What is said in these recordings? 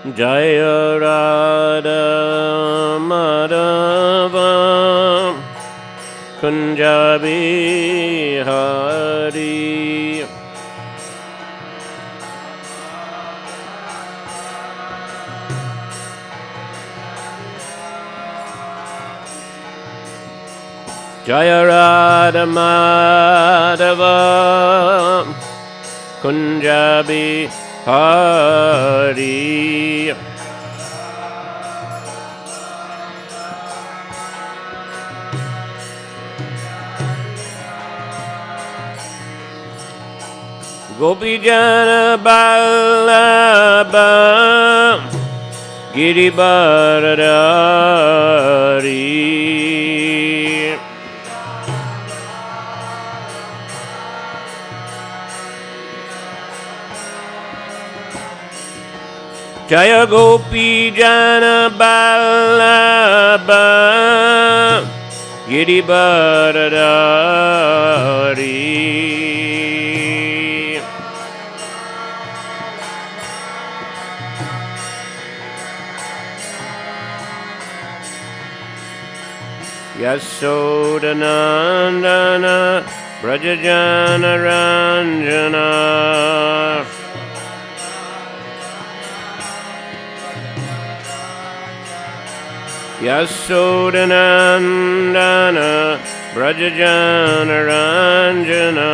Jaya Radha Madhava Kunja Bihari. Jaya Radha Madhava Kunja Bihari. Gopi Jana Ballabha Giribharadari. Jaya Gopi Jana Ballabha Giribharadari. Yasodanandana Brajajana Ranjana. Yasodanandana Brajajana Ranjana.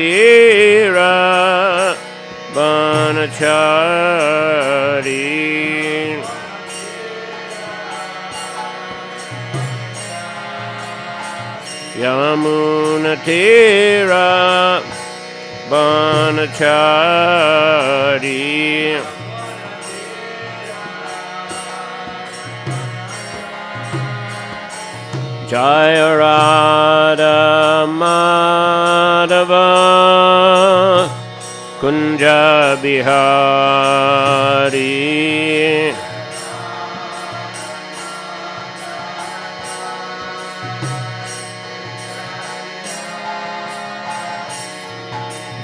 Yamunatira Banachari. Yamunatira Banachari. Jaya Radha Madhava Kunja Bihari.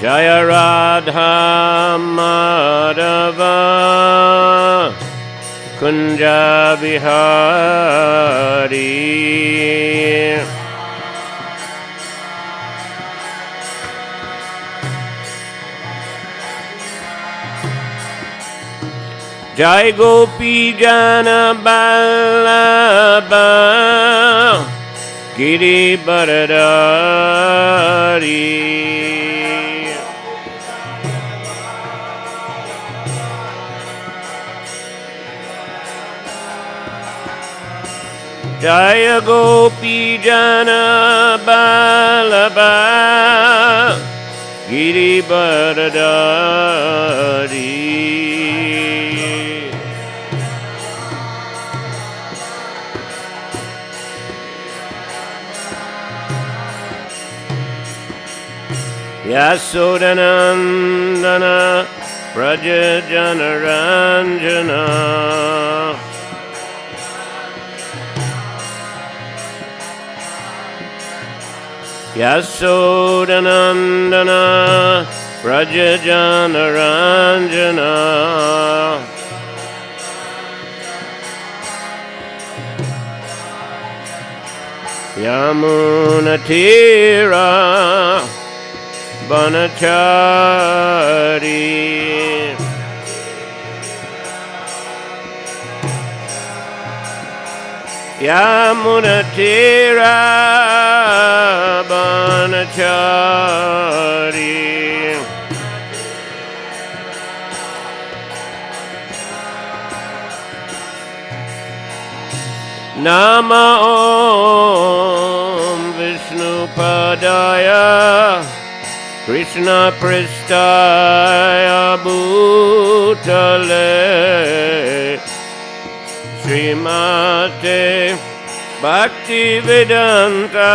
Jaya Radha Madhava Kunja Bihari. Jai Gopi Jana Ballabha Giribharadari. Jaya Gopi Jana Ballabha Giribharadari. Yasodanandana Brajajana Ranjana. Yasodanandana Brajajana Ranjana. Yamunatira Banachari. Yamunatira Banachari. Nama Om Vishnu Padaya Krishna Pristaya Bhutale Srimate Bhaktivedanta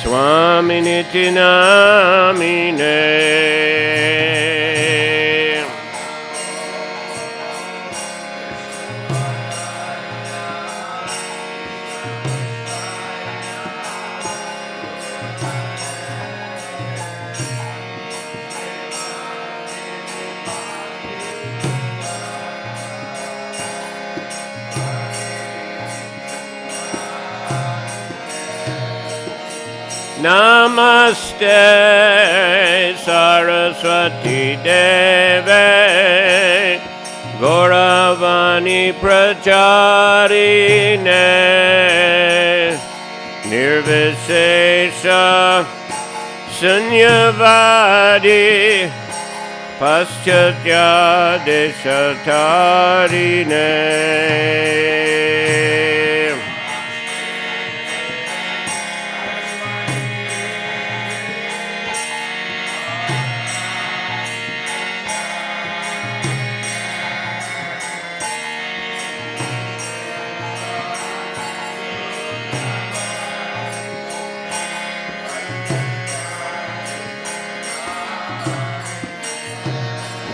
Swaminiti Namine. Namaste Saraswati Deve Gauravani Pracharine Nirvishesha Sunyavadi Paschatya Deshatarine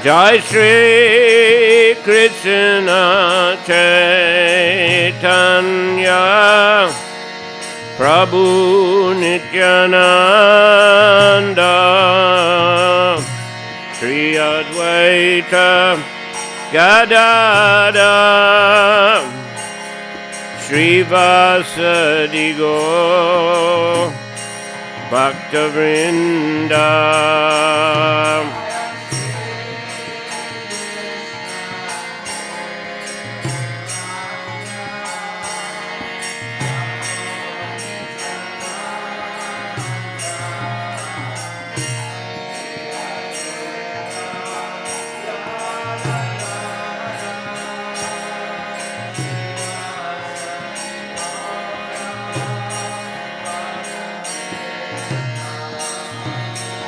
Jai Shri Krishna Chaitanya Prabhu Nityananda Shri Advaita Gadadhar Shri Vasadi Gaur Bhaktavrinda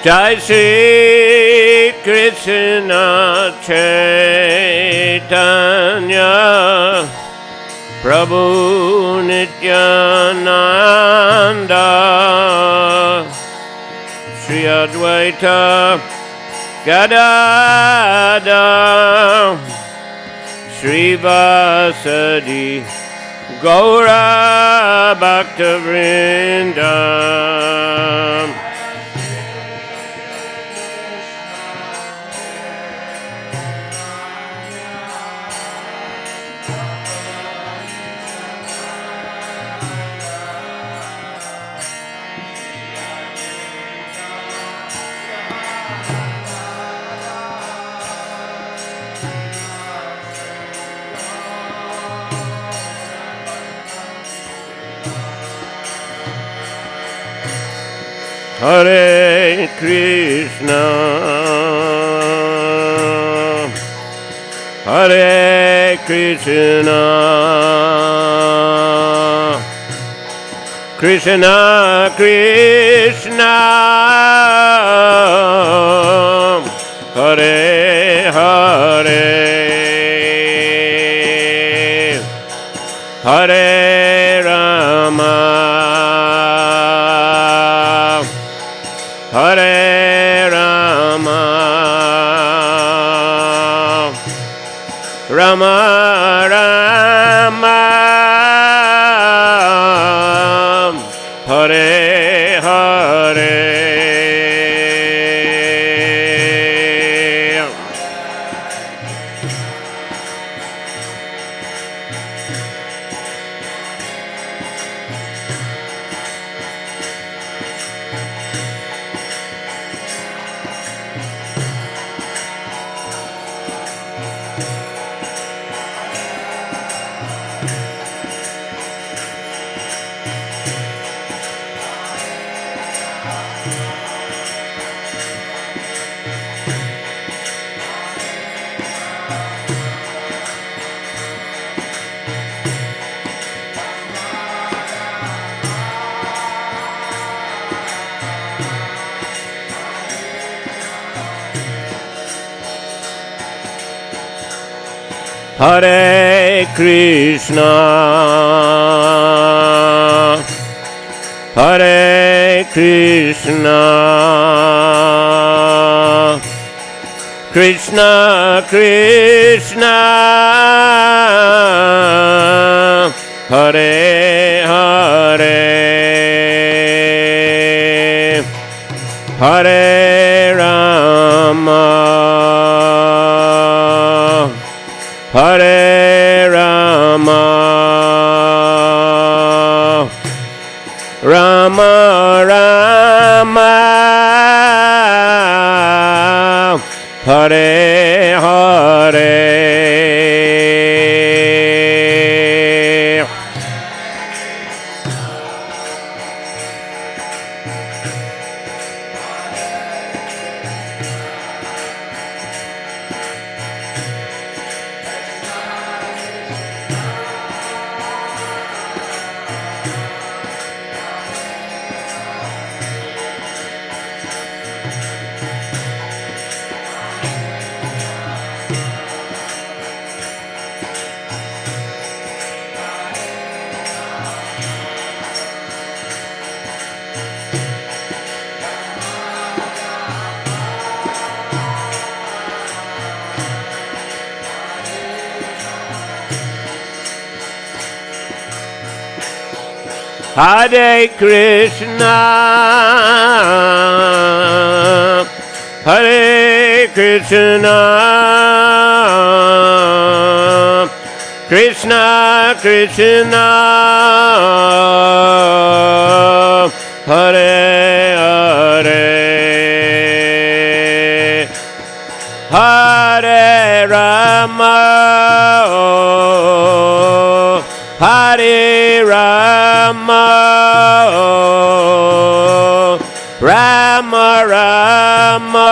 Jai Shri Krishna Chaitanya Prabhu Nityananda Shri Advaita Gadadhar Shri Vasadi Gaura Bhaktavrinda Hare Krishna, Hare Krishna, Krishna Krishna, Hare Hare, Hare Rama. Hare Rama, Rama Rama, Hare Hare. Hare Krishna, Hare Krishna, Krishna Krishna, Hare Hare, Hare Rama, Hare Rama, Rama Rama. Hare Krishna, Hare Krishna, Krishna Krishna, Hare Hare, Hare Rama, Hare Rama, Rama Rama,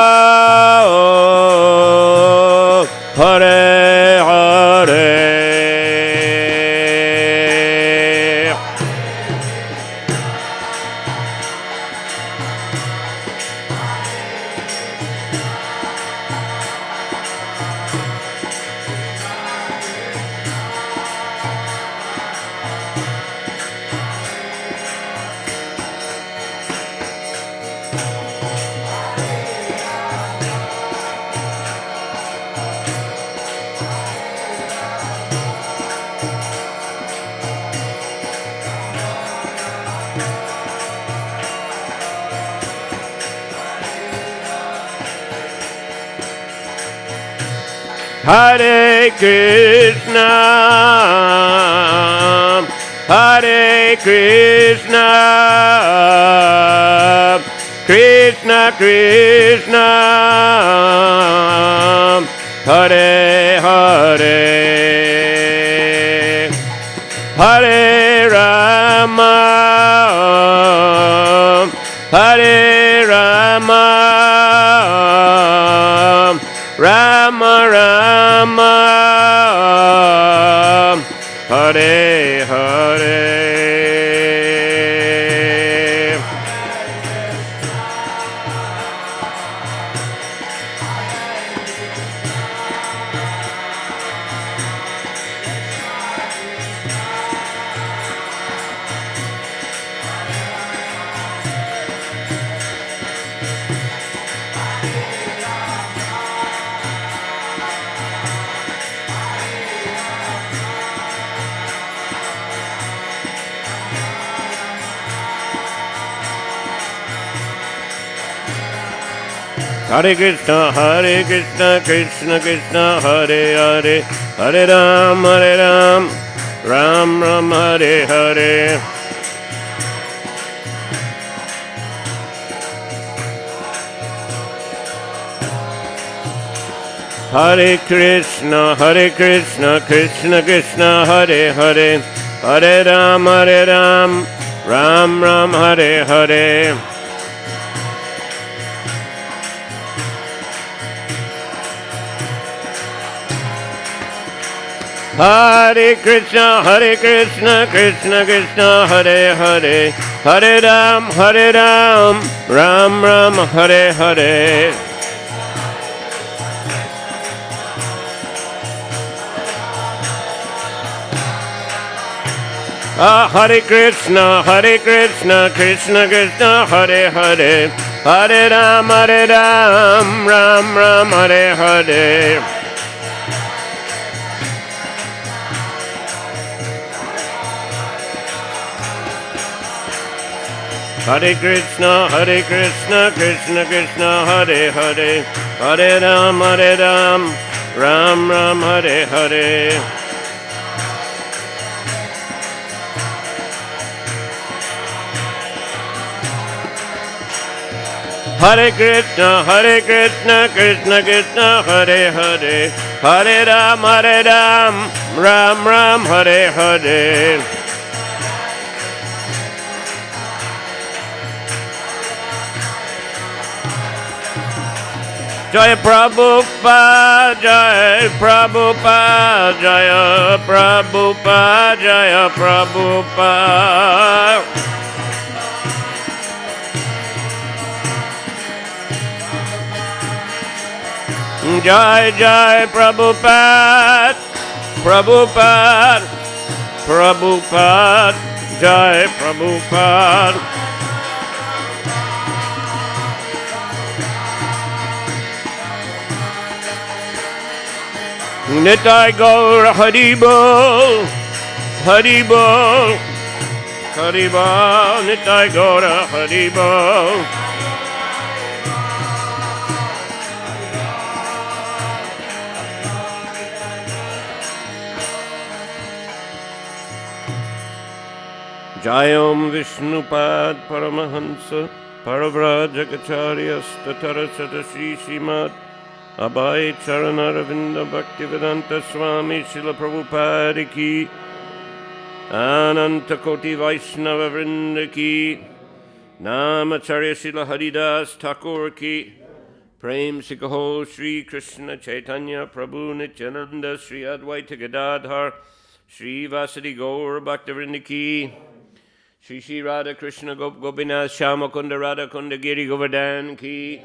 Hare Hare. Hare Krishna, Hare Krishna, Krishna Krishna, Hare Hare, Hare Rama, Hare Rama, Rama Rama, Hare Hare. Hare Krishna, Krishna Krishna, Hare Hare, Hare Ram, Ram Ram, Hare Hare. Hare Krishna, Krishna Krishna, Hare Hare, Hare Ram, Ram Ram, Hare Hare. Hare Krishna, Krishna Krishna, Hare Hare, Hare Ram, Ram Ram, Hare Hare. Hare Krishna, Krishna Krishna, Hare Hare, Hare Ram, Ram Ram, Hare Hare. Hare Krishna, Krishna Krishna, Hare Hare, Hare Ram, Ram Ram, Hare Hare. Hare Krishna, Krishna Krishna, Hare Hare, Hare Ram, Ram Ram, Hare Hare. Jaya Prabhupada, Jaya Prabhupada, Jaya Prabhupada, Jaya Prabhupada. Jai Jai Prabhupada, Prabhupada, Prabhupada, Jai Prabhupada. Nitai Gaur Hari Bol, Hari Bol, Haribo, Nitai Gora, Haribo. Jayom Vishnupad Paramahansa Paravrajakacharya Statara Satashi Srimad Abhay Charanaravinda Bhaktivedanta Swami Srila Prabhupada Ki Ananta Koti Vaishnava Vrinda Ki Namacharya Srila Haridas Thakur Ki Prem Sikaho Sri Krishna Chaitanya Prabhu Nityananda Sri Advaita Gadadhar Sri Vasadi Gaur Bhaktivinoda Ki Shri Shri Radha Krishna Gopinath Shama Kunda Radha Kunda Giri Govardhan Ki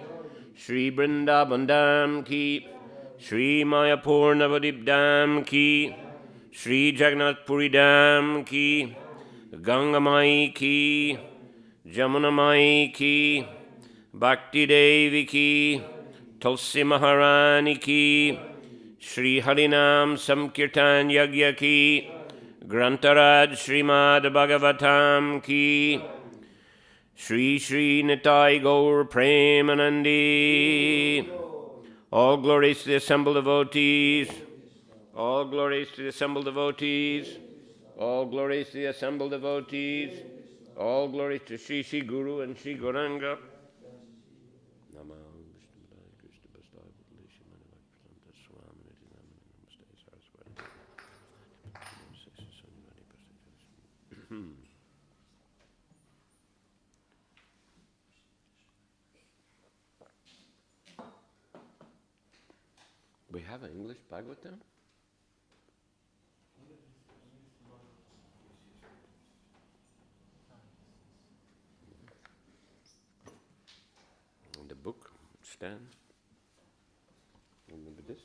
Shri Vrindavan Dham Ki Shri Mayapur Navadip Dham Ki Shri Jagannath Puri Dham Ki Ganga Mai Ki Jamuna Mai Ki Bhakti Devi Ki Tulsi Maharani Ki Shri Harinam Samkirtan Yagya Ki Grantaraj Srimad Bhagavatam Ki Shri Shri Nitai Gaur Premanandi. All glories to the assembled devotees. All glories to the assembled devotees. All glories to the assembled devotees. All glories to Shri Shri Guru and Shri Gauranga. We have an English Bhagavatam? And the book stand? Remember this?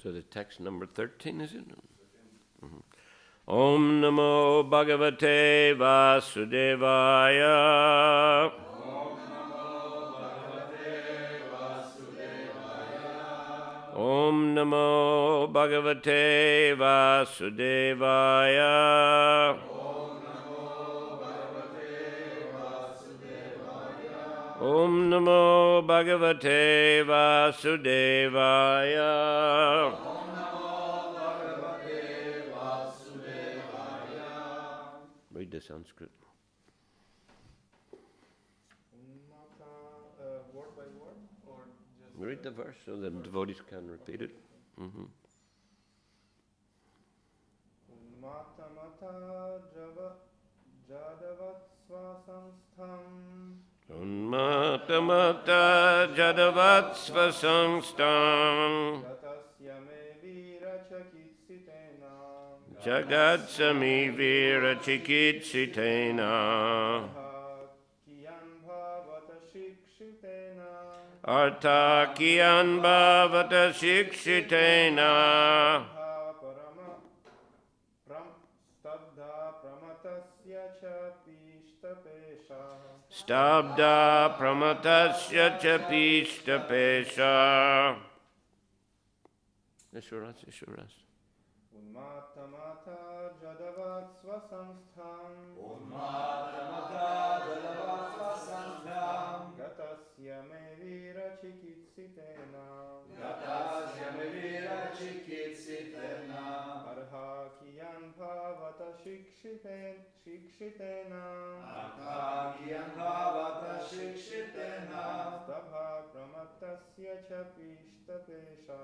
So the text number 13, is it? Mm-hmm. Om Namo Bhagavate Vasudevaya. Om Namo Bhagavate Vasudevaya. Om Namo Bhagavate Vasudevaya. Om Namo Bhagavate Vasudevaya. Read the Sanskrit. Word by word, or just read the verse so the devotees can repeat it. Mm-hmm. Unmatamata jadavat swasamstham. Unmatamata jadavat svasangstam. Gatasyame virachakitsitena. Jagatsami virachikitsitena. Arthakiyan bhavata shikshitena. Stabda pramatasya cha pishtapesha. Ishuras. Unmatamata jadavat swasamstham. Gatasya me virachikitsitena. Arhakiyan bhavata shikshitena. Stabha pramatasya cha pishtapesha.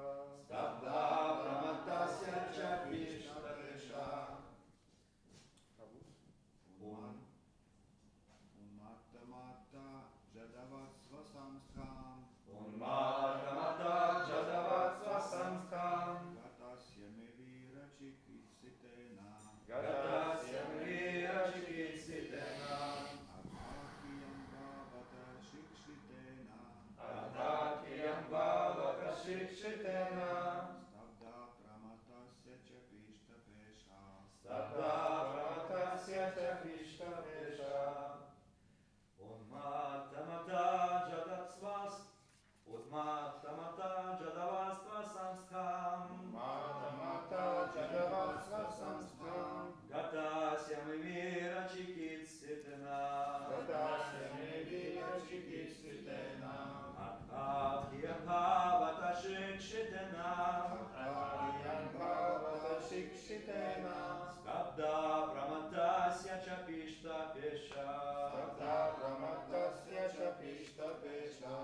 Unmatamata jadavat svasamstham. Gatasya me virachikitsitena. Arthakiyan bhavata shikshitena. Stabda pramatasya cha pishtapesha. शिक्षितेन स्तब्धा प्रमत्तस्य च पिष्टपेशा तथा प्रमत्तस्य च पिष्टपेशा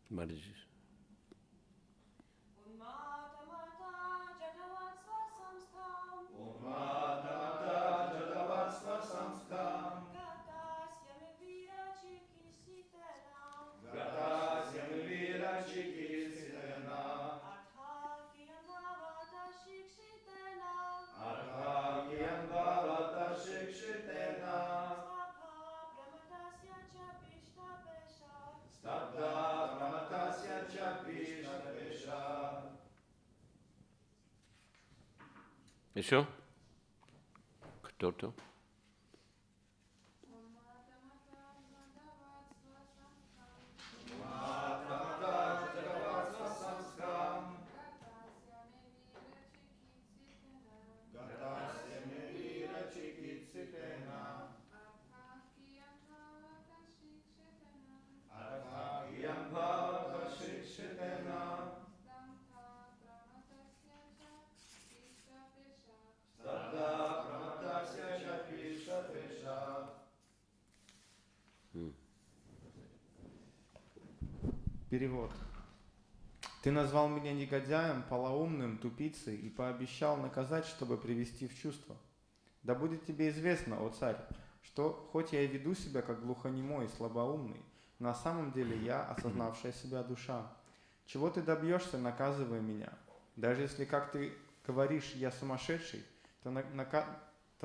Mataji. Unmatamata jadavatsva samstham उन्मादमता जडवत्स्व संस्थां Gatasya me virachikisitenam गतास्य विरचिकीर्षितेन Arthakiyam bhavata shikshitenam अर्धाकियं भवत शिक्षितेन Stabha pramatasya cha pishtapesha स्तब्धा प्रमत्तस्य च पिष्टपेशा Еще? Кто-то? गतास्य मे विरचिकीर्षितेन अर्धाकियं भवत शिक्षितेन स्तब्धा प्रमत्तस्य च पिष्टपेशा Перевод. Ты назвал меня негодяем, полоумным, тупицей и пообещал наказать, чтобы привести в чувство. Да будет тебе известно, о царь, что хоть я и веду себя как глухонемой и слабоумный, на самом деле я осознавшая себя душа. Чего ты добьешься, наказывая меня? Даже если, как ты говоришь, я сумасшедший, то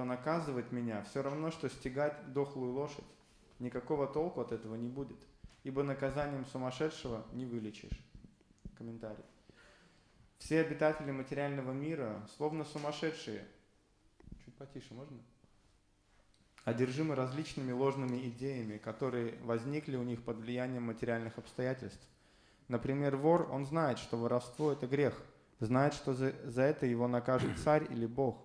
наказывать меня все равно, что стегать дохлую лошадь. Никакого толку от этого не будет, ибо наказанием сумасшедшего не вылечишь. Комментарий. Все обитатели материального мира, словно сумасшедшие, чуть потише можно? Одержимы различными ложными идеями, которые возникли у них под влиянием материальных обстоятельств. Например, вор, он знает, что воровство – это грех, знает, что за это его накажет царь или Бог.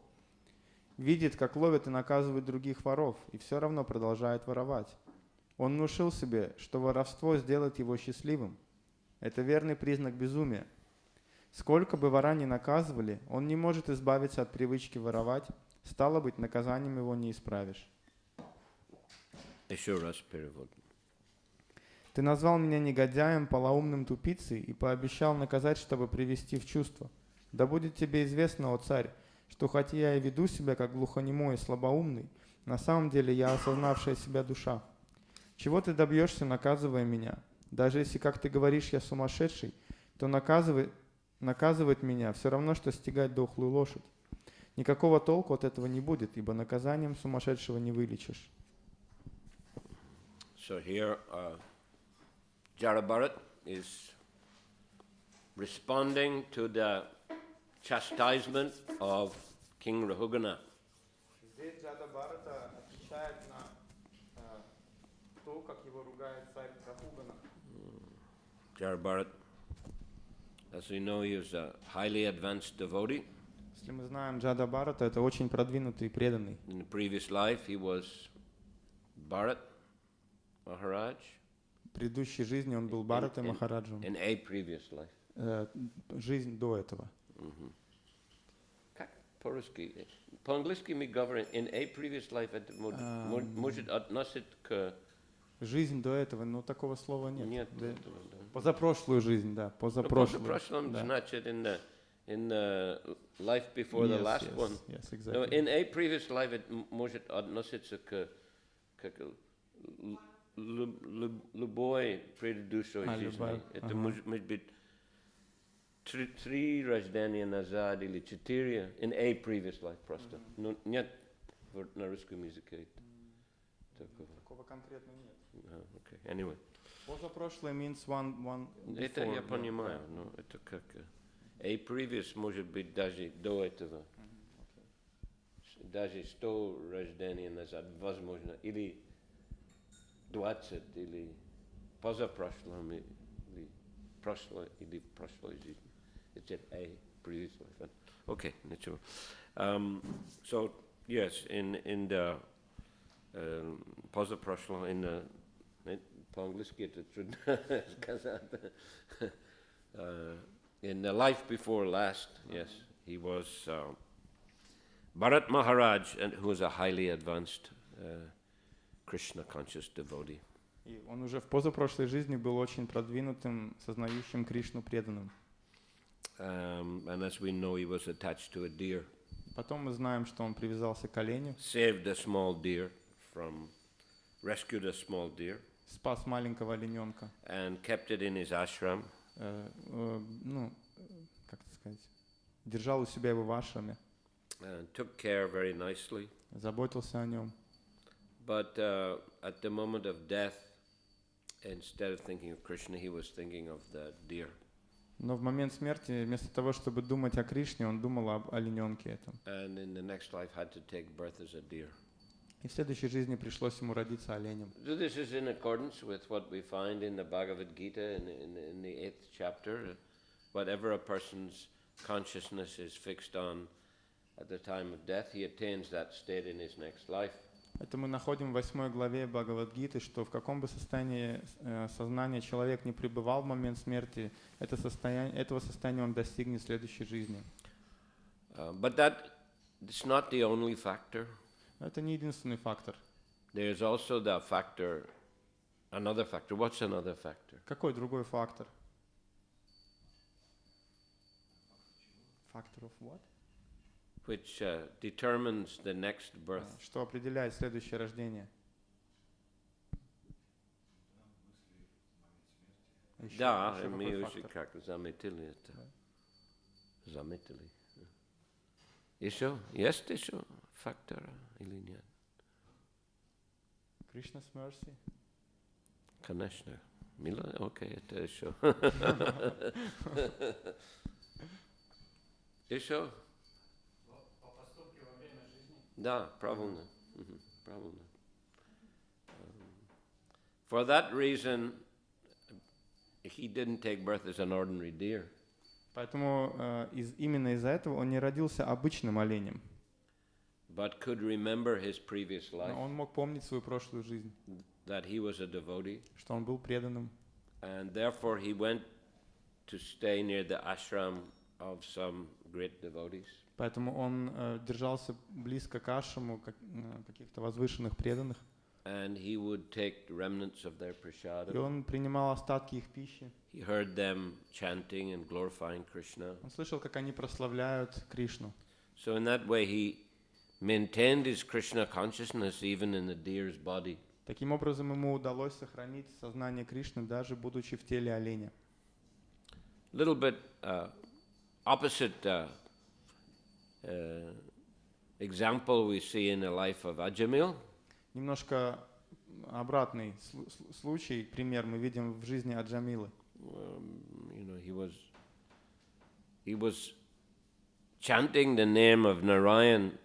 Видит, как ловят и наказывают других воров, и все равно продолжает воровать. Он внушил себе, что воровство сделает его счастливым. Это верный признак безумия. Сколько бы вора ни наказывали, он не может избавиться от привычки воровать, стало быть, наказанием его не исправишь. Еще раз перевод. Ты назвал меня негодяем, полоумным тупицей и пообещал наказать, чтобы привести в чувство. Да будет тебе известно, о царь, что хотя я и веду себя как глухонемой и слабоумный, на самом деле я осознавшая себя душа. Чего ты добьешься, наказывая меня? Даже если, как ты говоришь, я сумасшедший, то наказывать меня все равно, что стегать дохлую лошадь. Никакого толку от этого не будет, ибо наказанием сумасшедшего не вылечишь. So here, Jarabharat is responding to the chastisement of King Rahugana. Здесь Джада Бхарата отвечает на то, как его ругает царь Рахугана. Jarabharat, as we know, he was a highly advanced devotee. Если мы знаем, Джада Бхарата это очень продвинутый и преданный. In the previous life, he was Bharat Maharaj. В предыдущей жизни он был Бхаратой Махараджем. In a previous life. Жизнь до этого. Как по-русски? По-английски мы говорим in a previous life, это может относить к... Жизнь до этого, но такого слова нет. Нет. Да. Позапрошлую жизнь, да, позапрошлую. Позапрошлом да. значит in the life before the last one. Yes, No, exactly. in a previous life it может относиться к любой предыдущей жизни. Это может быть 3 рождения назад или 4 in a previous life просто. Но нет на русском языке такого. Такого конкретно нет. Okay. Anyway. Позапрошлое means one before. Это я понимаю, но это как a previous может быть даже до этого. Даже 100 рождения назад, возможно, или 20, или позапрошлом, или прошлой, или в прошлой жизни. It's at a previous life. Okay, ничего. So, yes, in the позапрошлом, по-английски это трудно сказать. In the life before last, yes, he was Bharat Maharaj, and who was a highly advanced Krishna conscious devotee. И он уже в позапрошлой жизни был очень продвинутым, сознающим Кришну преданным. And as we know, he was attached to a deer. Потом мы знаем, что он привязался к оленю, Saved a small deer rescued a small deer, спас маленького олененка, and kept it in his ashram. Как это сказать, держал у себя его в ашраме, And took care very nicely. заботился о нем. But at the moment of death, instead of thinking of Krishna, he was thinking of the deer. Но в момент смерти, вместо того, чтобы думать о Кришне, он думал об олененке этом. And in the next life had to take birth as a deer. И в следующей жизни пришлось ему родиться оленем. So this is in accordance with what we find in the Bhagavad Gita in the 8th chapter. Whatever a person's consciousness is fixed on at the time of death, he attains that state in his next life. Это мы находим в 8 главе Бхагавад-гиты, что в каком бы состоянии сознания человек не пребывал в момент смерти, этого состояния он достигнет в следующей жизни. But it's not the only factor. Это не единственный фактор. There's also another factor. What's another factor? Какой другой фактор? Factor of what? Which determines the next birth. Что определяет следующее рождение? Да, Еще мы какой уже фактор? как заметили это. Заметили. Еще? Есть еще фактор или нет? Krishna's mercy. Конечно. Мила, окей, это еще. Еще? По поступке во время жизни. Да, правильно. Правильно. For that reason, he didn't take birth as an ordinary deer. Поэтому именно из-за этого он не родился обычным оленем. But could remember his previous life. Но он мог помнить свою прошлую жизнь, That he was a devotee. что он был преданным. And therefore he went to stay near the ashram of some great devotees. Поэтому он держался близко к ашраму каких-то возвышенных преданных. And he would take the remnants of their И prasada. он принимал остатки их пищи. He heard them chanting and glorifying Krishna. Он слышал, как они прославляют Кришну. So in that way he maintained his Krishna consciousness even in the deer's body. Таким образом, ему удалось сохранить сознание Кришны, даже будучи в теле оленя. Little bit opposite example we see in the life of Ajamil. Немножко обратный случай, пример мы видим в жизни Аджамилы. He was chanting the name of Narayan,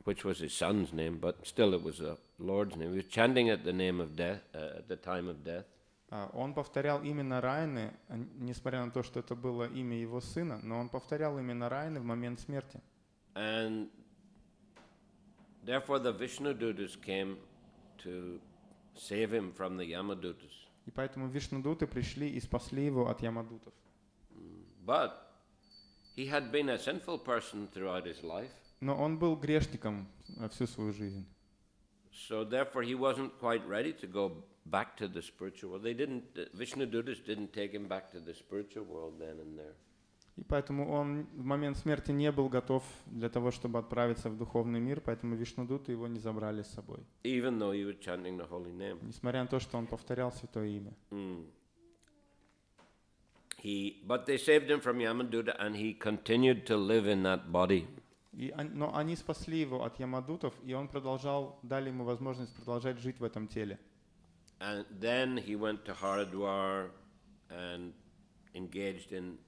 which was his son's name, but still it was the Lord's name. He was chanting at the name of death, at the time of death. Он повторял имя Нараяны, несмотря на то, что это было имя его сына, но он повторял имя Нараяны в момент смерти. And therefore the Vishnudutas came to save him from the Yamadutas. И поэтому Вишнудуты пришли и спасли его от Ямадутов. But he had been a sinful person throughout his life. Но он был грешником всю свою жизнь. So therefore he wasn't quite ready to go back to the spiritual world. Vishnudutas didn't take him back to the spiritual world then and there. И поэтому он в момент смерти не был готов для того, чтобы отправиться в духовный мир, поэтому Вишнудуты его не забрали с собой. Even though he was chanting the holy name. Несмотря на то, что он повторял святое имя. But they saved him from Yamaduta and he continued to live in that body. Но они спасли его от Ямадутов, и он дали ему возможность продолжать жить в этом теле. And then he went to Haridwar and engaged in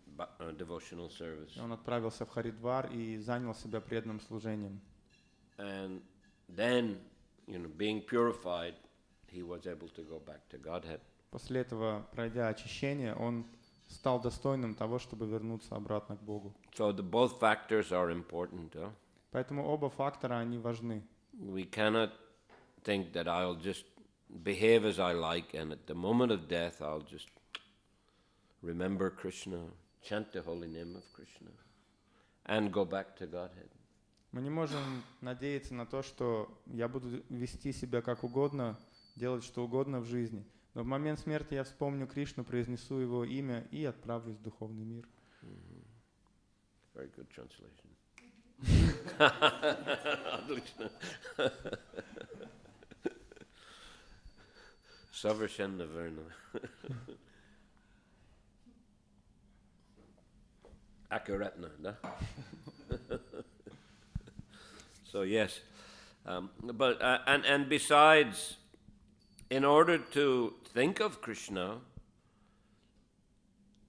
devotional service. И он отправился в Харидвар и занял себя преданным служением. And then, being purified, he was able to go back to Godhead. После этого, пройдя очищение, он стал достойным того, чтобы вернуться обратно к Богу. So both factors are important. Поэтому оба фактора, они важны. We cannot think that I'll just behave as I like and at the moment of death I'll just remember Krishna, chant the holy name of Krishna and go back to Godhead. Мы не можем надеяться на то, что я буду вести себя как угодно, делать что угодно в жизни. Но в момент смерти я вспомню Кришну, произнесу его имя и отправлюсь в духовный мир. Very good translation. Savarshana Varna. Akkuratna, da? So yes, but and besides, in order to think of Krishna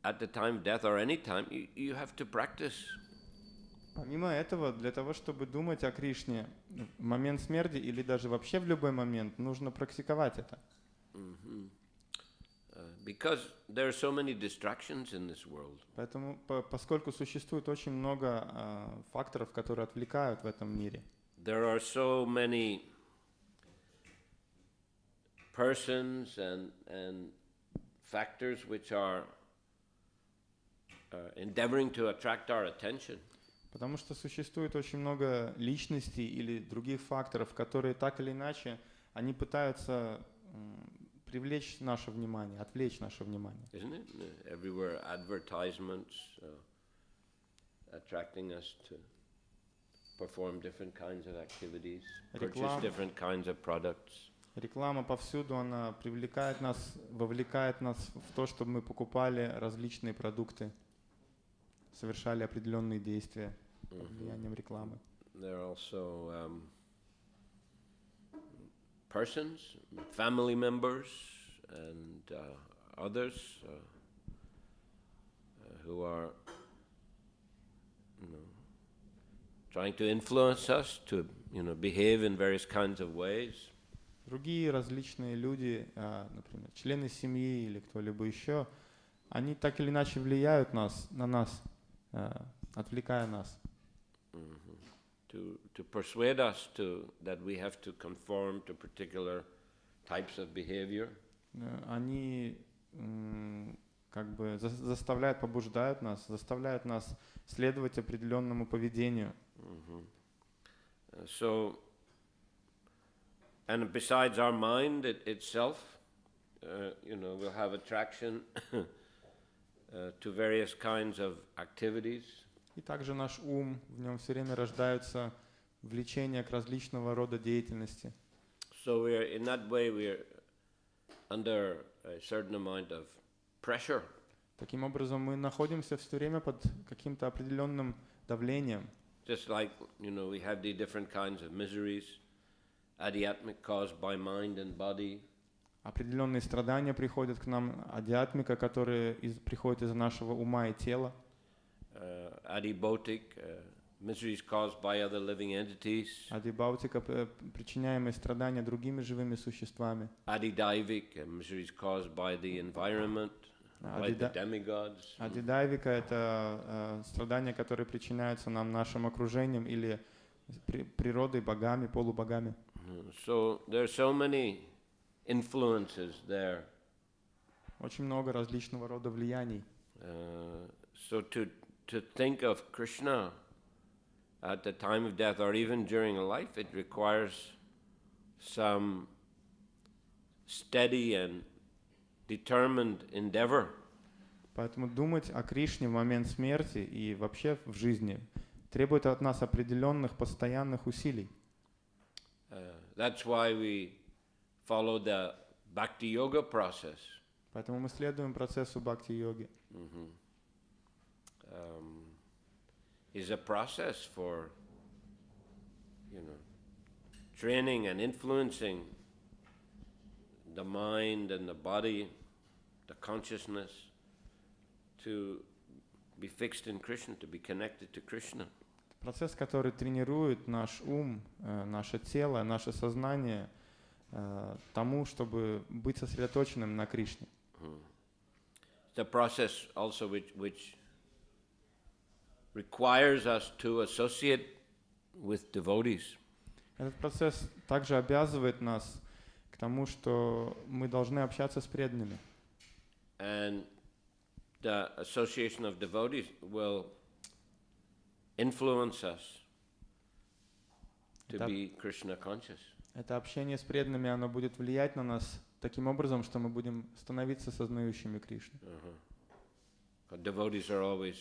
at the time of death or any time, you have to practice. Помимо этого, для того, чтобы думать о Кришне в момент смерти или даже вообще в любой момент, нужно практиковать это. Because there are so many distractions in this world. Поэтому, поскольку существует очень много факторов, которые отвлекают в этом мире, There are so many persons and factors which are endeavoring to attract our attention. потому что существует очень много личностей или других факторов, которые так или иначе, они пытаются привлечь наше внимание, отвлечь наше внимание. Isn't it? Everywhere advertisements attracting us to perform different kinds of activities, purchase different kinds of products. Реклама повсюду, она привлекает нас, вовлекает нас в то, чтобы мы покупали различные продукты, совершали определенные действия под влиянием рекламы. There are also persons, family members, and others who are, trying to influence us to, behave in various kinds of ways. Другие различные люди, например, члены семьи или кто-либо еще, они так или иначе влияют на нас, отвлекая нас. To persuade us that we have to conform to particular types of behavior. Они как бы заставляют, побуждают нас, заставляют нас следовать определенному поведению. So, and besides our mind itself, will have attraction to various kinds of activities. И также наш ум, в нем все время рождаются влечения к различного рода деятельности. So in that way we're under a certain amount of pressure. Таким образом, мы находимся все время под каким-то определенным давлением. Just like, we have the different kinds of miseries, adhyatmic caused by mind and body. Определенные страдания приходят к нам, адhyatmika, которые приходят из нашего ума и тела. Adibautic, miseries caused by other living entities. Адибаутика, причиняемые страдания другими живыми существами. Adidaivic, miseries caused by the environment, by the demigods. Адидайвика — это страдания, которые причиняются нам нашим окружением или природой, богами, полубогами. So there are so many influences there. Очень много различного рода влияний. So to think of Krishna at the time of death or even during life, it requires some steady and determined endeavor. Поэтому думать о Кришне в момент смерти и вообще в жизни требует от нас определенных постоянных усилий. That's why we follow the bhakti yoga process. Поэтому мы следуем процессу бхакти-йоги. Is a process for, training and influencing the mind and the body, the consciousness, to be fixed in Krishna, to be connected to Krishna. Процесс, который тренирует наш ум, наше тело, наше сознание тому, чтобы быть сосредоточенным на Кришне. It's a process also which requires us to associate with devotees. Этот процесс также обязывает нас к тому, что мы должны общаться с преданными. And the association of devotees will influence us to Это- be Krishna conscious. Это общение с преданными, оно будет влиять на нас таким образом, что мы будем становиться сознающими Кришну. But devotees are always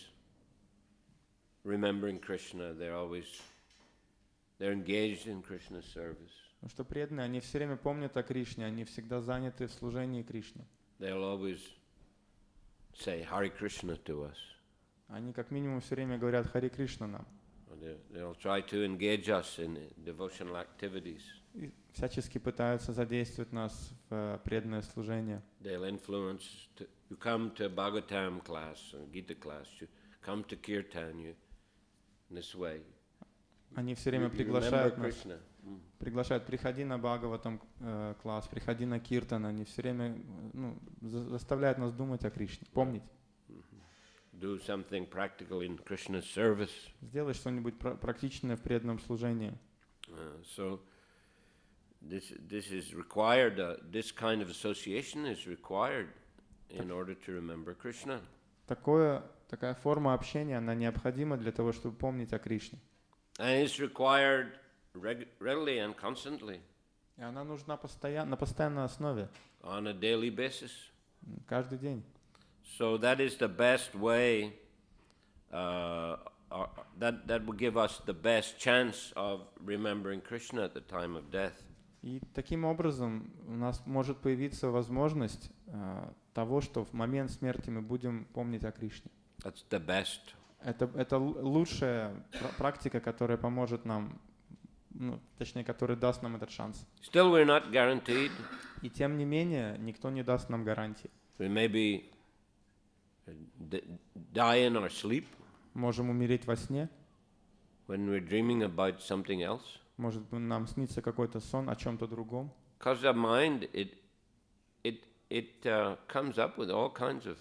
remembering Krishna. They're engaged in Krishna's service. Потому что преданные, они все время помнят о Кришне, они всегда заняты в служении Кришне. They'll always say Hare Krishna to us. Они как минимум все время говорят Хари Кришна нам. They'll try to engage us in devotional activities. И всячески пытаются задействовать нас в преданное служение. They'll influence you come to Bhagavatam class or Gita class, you come to Kirtan, you in this way. Они все время You remember приглашают нас. Krishna. Приглашают, приходи на Бхагаватам класс, приходи на Киртан. Они все время заставляют нас думать о Кришне, помнить. Do something practical in Krishna's service. Сделай что-нибудь практичное в преданном служении. So this is required. This kind of association is required in order to remember Krishna. Такая форма общения, она необходима для того, чтобы помнить о Кришне. And it's required regularly and constantly. И она нужна на постоянной основе, On a daily basis. каждый день. So that is the best way. That will give us the best chance of remembering Krishna at the time of death. И таким образом у нас может появиться возможность того, что в момент смерти мы будем помнить о Кришне. That's the best. Это лучшая практика, которая поможет нам, точнее, которая даст нам этот шанс. Still, we're not guaranteed. И тем не менее, никто не даст нам гарантии. We maybe die in our sleep Можем умереть во сне, when we're dreaming about something else. может быть, нам снится какой-то сон о чем-то другом. Because the mind, it comes up with all kinds of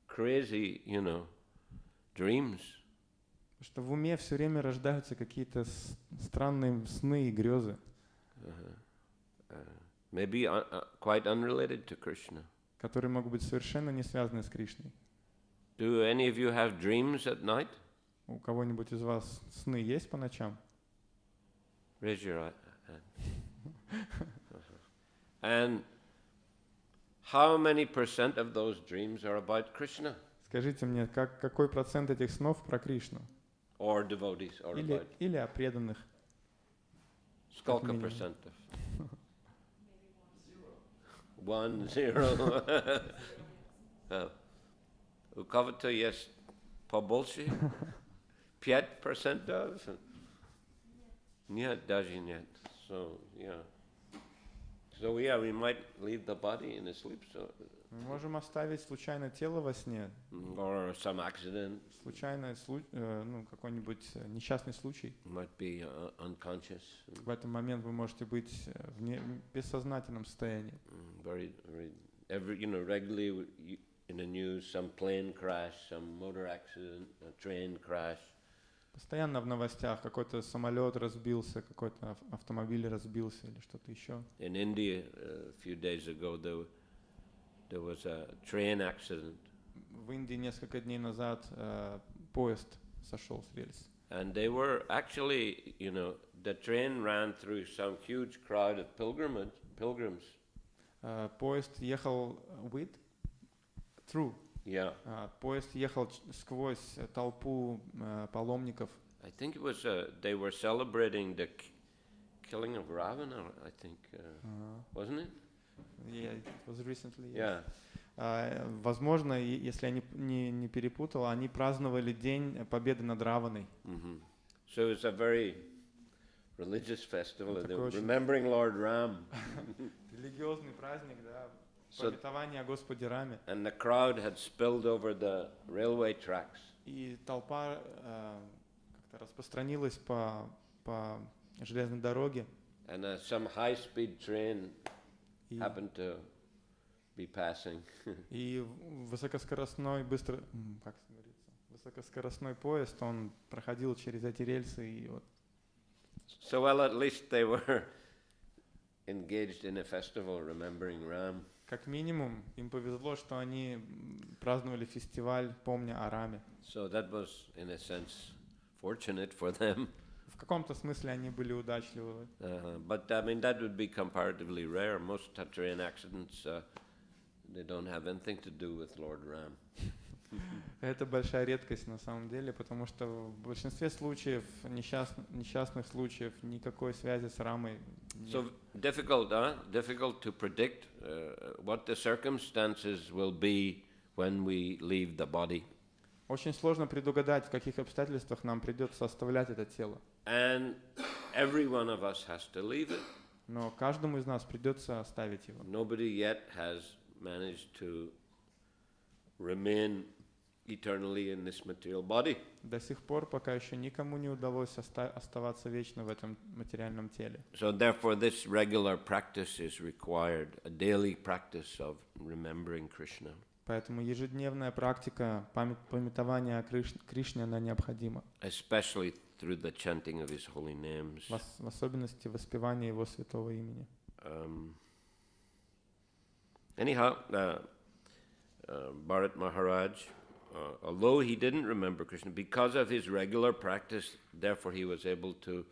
crazy, dreams. Потому что в уме все время рождаются какие-то странные сны и грезы, Maybe quite unrelated to Krishna. которые могут быть совершенно не связаны с Кришной. Do any of you have dreams at night? У кого-нибудь из вас сны есть по ночам? Raise your hand. And how many percent of those dreams are about Krishna? Скажите мне, какой процент этих снов про Кришну? Or devotees? Or about Или о преданных? Сколько минимум. процентов? 1, 0. У кого-то есть побольше? 5%? Нет, даже нет. So yeah, we might leave the body in a sleep. So, Мы можем оставить случайно тело во сне, or some accident. случайно, какой-нибудь несчастный случай. Might be unconscious. В этот момент вы можете быть в бессознательном состоянии. Regularly in the news, some plane crash, some motor accident, a train crash. Постоянно в новостях какой-то самолет разбился, какой-то автомобиль разбился или что-то еще. In India, a few days ago, there was a train accident. В Индии несколько дней назад поезд сошел с рельс. And they were actually, the train ran through some huge crowd of pilgrims. Поезд ехал through. Yeah. Поезд ехал сквозь толпу паломников. I think it was, they were celebrating the killing of Ravana, I think, wasn't it? Yeah, it was recently. Yeah. Возможно, если я не перепутал, они праздновали День Победы над Раваной. Mm-hmm. So it's a very religious festival, Такой очень remembering Lord Ram. Религиозный праздник, да, памятование о Господе Раме. And the crowd had spilled over the railway tracks. И толпа как-то распространилась по железной дороге. And some high-speed train happened to be passing. И высокоскоростной высокоскоростной поезд, он проходил через эти рельсы и вот. So well, at least they were engaged in a festival remembering Ram. Как минимум, им повезло, что они праздновали фестиваль «Помня о Раме». So that was, in a sense, fortunate for them. В каком-то смысле они были удачливы. But I mean, that would be comparatively rare. Most train accidents, they don't have anything to do with Lord Ram. Это большая редкость на самом деле, потому что в большинстве случаев, несчастных случаев, никакой связи с Рамой нет. So difficult to predict what the circumstances will be when we leave the body. Очень сложно предугадать, в каких обстоятельствах нам придется оставлять это тело. And every one of us has to leave it. Но каждому из нас придется оставить его. Nobody yet has managed to remain eternally in this material body. До сих пор пока еще никому не удалось оставаться вечно в этом материальном теле. So therefore this regular practice is required, a daily practice of remembering Krishna. Поэтому ежедневная практика памятования о Кришне, она необходима. Especially through the chanting of his holy names. В особенности воспевания его святого имени. Anyhow, Bharat Maharaj, although he didn't remember Krishna, because of his regular practice, therefore he was able to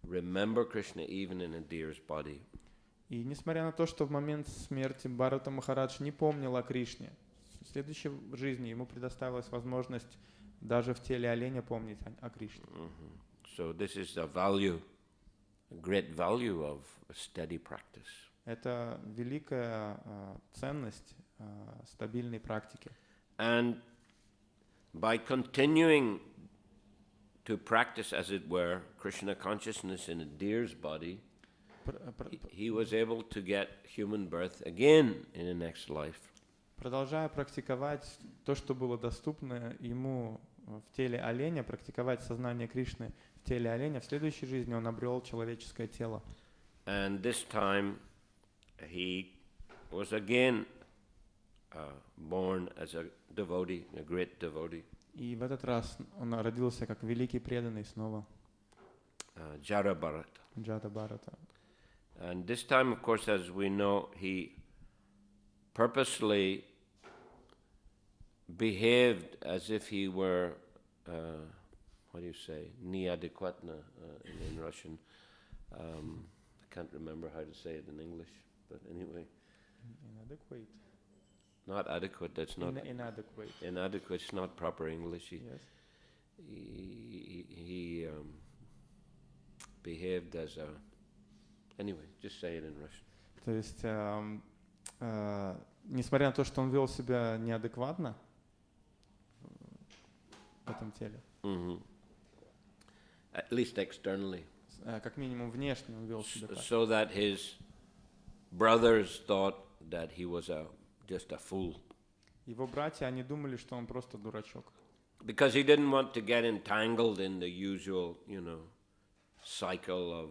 remember Krishna even in a deer's body. И несмотря на то, что в момент смерти Бхарата Махарадж не помнил о Кришне, в следующей жизни ему предоставилась возможность даже в теле оленя помнить о Кришне. So this is the value, a great value of a steady practice. Это великая ценность стабильной практики. And by continuing to practice, as it were, Krishna consciousness in a deer's body, he was able to get human birth again in the next life. Продолжая практиковать то, что было доступно ему в теле оленя, практиковать сознание Кришны в теле оленя, в следующей жизни он обрел человеческое тело. And this time he was again born as a devotee, a great devotee. И в этот раз он родился как великий преданный снова. Jara Bharata. Джата Бхарата. And this time, of course, as we know, he purposely behaved as if he were, what do you say, неадекватно in Russian. I can't remember how to say it in English, but anyway. Inadequate. Not adequate, that's not... Inadequate. Inadequate, it's not proper English. Yes. He behaved as a... Anyway, just say it in Russian. То есть, несмотря на то, что он вел себя неадекватно в этом теле, At least externally. Как минимум внешне он вел себя так. So that his brothers thought that he was just a fool. Его братья, они думали, что он просто дурачок. Because he didn't want to get entangled in the usual, cycle of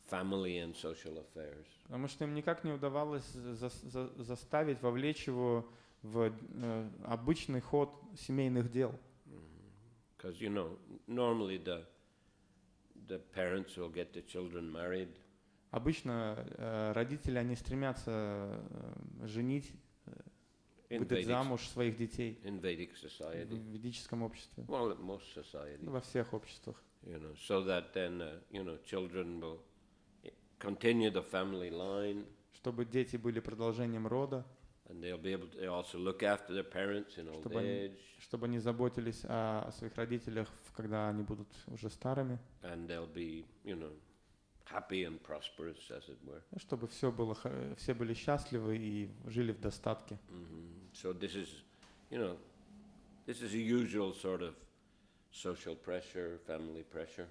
family and social affairs. Потому что им никак не удавалось заставить, вовлечь его в обычный ход семейных дел. Because, normally the parents will get the children married. Обычно родители, они стремятся женить, выдать замуж своих детей in Vedic society. в ведическом обществе. Well, in most societies. Во всех обществах. So that then, children will continue the family line. Чтобы дети были продолжением рода. And they'll be able to also look after their parents in old age. Чтобы они заботились о своих родителях, когда они будут уже старыми. And they'll be, happy and prosperous, as it were. Чтобы все были счастливы и жили в достатке. So this is a usual sort of social pressure, family pressure.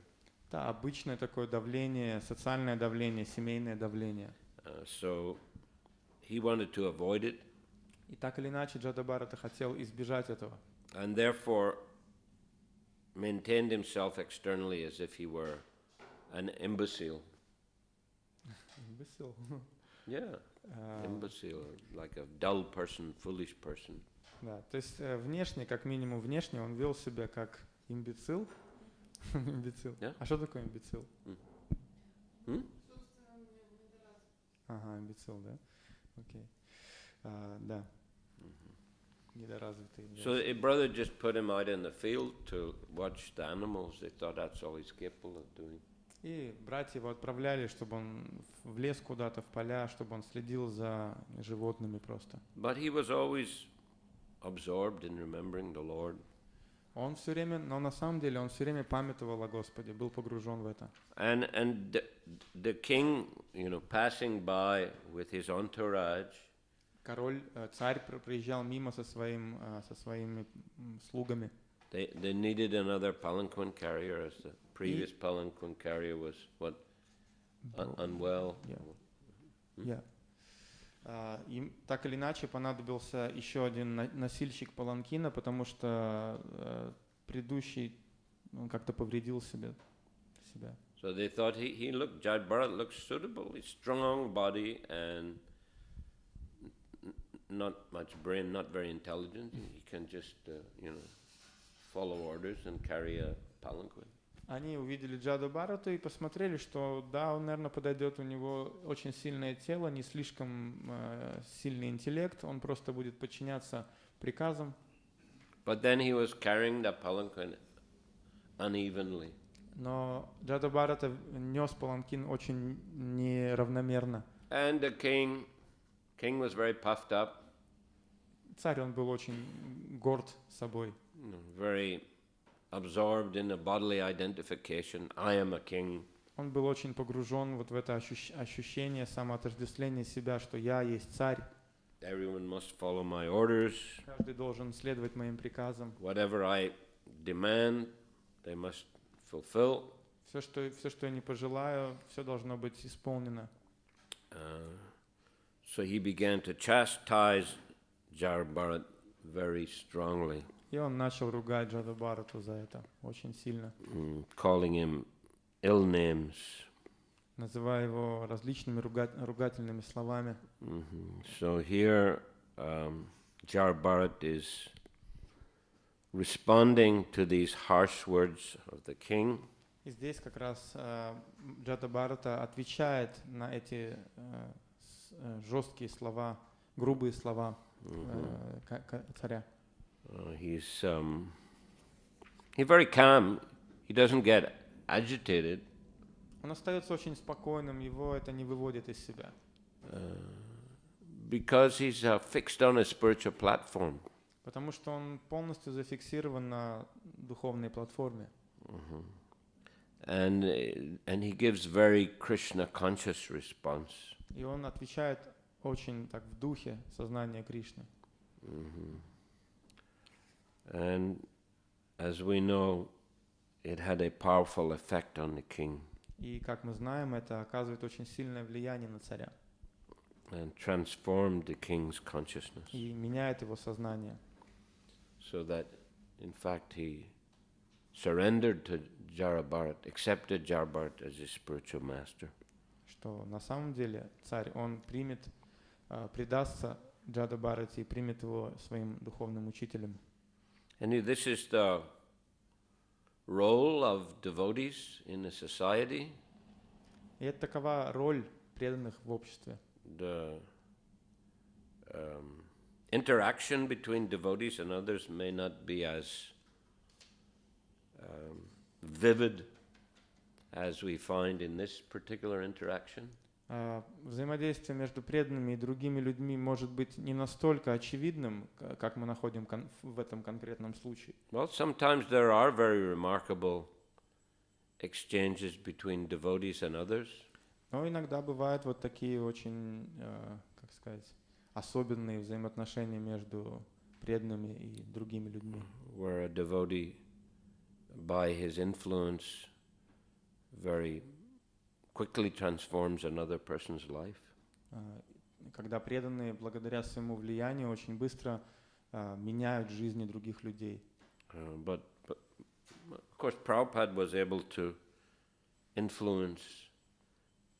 Да, обычное такое давление, социальное давление, семейное давление. So he wanted to avoid it. И так или иначе Джата Бхарата хотел избежать этого. And therefore maintained himself externally as if he were an imbecile. Imbecile. Yeah, imbecile, like a dull person, foolish person. Да, то есть внешне, как минимум внешне, он вел себя как имбецил. Имбецил. Yeah? А что такое имбецил? Hmm? Ага, имбецил, да? Окей. Да. Недоразвитые. So a brother just put him out in the field to watch the animals. They thought that's all he's capable of doing. И братья его отправляли, чтобы он в лес куда-то, в поля, чтобы он следил за животными просто. But he was always absorbed in remembering the Lord. Он все время, но на самом деле он все время памятовал о Господе, был погружен в это. And the king, passing by with his entourage, Король, царь проезжал мимо со своими слугами. they needed another palanquin carrier, as the previous palanquin carrier was unwell. Yeah. Им так или иначе понадобился еще один носильщик паланкина, потому что предыдущий он как-то повредил себя. So they thought Jai Bharat looks suitable. He's strong body and not much brain, not very intelligent. He can just, follow orders and carry a palanquin. Они увидели Джаду Бхарату и посмотрели, что да, он, наверное, подойдет, у него очень сильное тело, не слишком сильный интеллект, он просто будет подчиняться приказам. But then he was carrying the palanquin unevenly. Но Джада Бхарата нес паланкин очень неравномерно. And the king was very puffed up. Царь, он был очень горд собой. Very absorbed in a bodily identification. I am a king. Он был очень погружен вот в это ощущение самоотождествления себя, что я есть царь. Everyone must follow my orders. Каждый должен следовать моим приказам. Whatever I demand, they must fulfill. Все, что я не пожелаю, все должно быть исполнено. So he began to chastise Jai Bharat very strongly. И он начал ругать Джаду Бхарату за это очень сильно, calling him ill names. называя его различными ругательными словами. So here Jai Bharat is responding to these harsh words of the king. И здесь как раз Джада Бхарата отвечает на эти жесткие слова, грубые слова царя. He's very calm. He doesn't get agitated. Он остается очень спокойным, его это не выводит из себя. Because he's fixed on a spiritual platform. Потому что он полностью зафиксирован на духовной платформе. And he gives very Krishna conscious response. И он отвечает очень так в духе сознания Кришны. And as we know, it had a powerful effect on the king. И, как мы знаем, это оказывает очень сильное влияние на царя. And transformed the king's consciousness. И меняет его сознание. So that, in fact, he surrendered to Jai Bharat, accepted Jai Bharat as his spiritual master. Что на самом деле царь, он предастся Джада Бхарате и примет его своим духовным учителем. And this is the role of devotees in a society. И это такова роль преданных в обществе. The interaction between devotees and others may not be as vivid as we find in this particular interaction. Взаимодействие между преданными и другими людьми может быть не настолько очевидным, как мы находим в этом конкретном случае. Well, sometimes there are very remarkable exchanges between devotees and others. Но иногда бывают вот такие очень, как сказать, особенные взаимоотношения между преданными и другими людьми. Where a devotee, by his influence, very quickly transforms another person's life. Когда преданные благодаря своему влиянию очень быстро меняют жизни других людей. But of course, Prabhupada was able to influence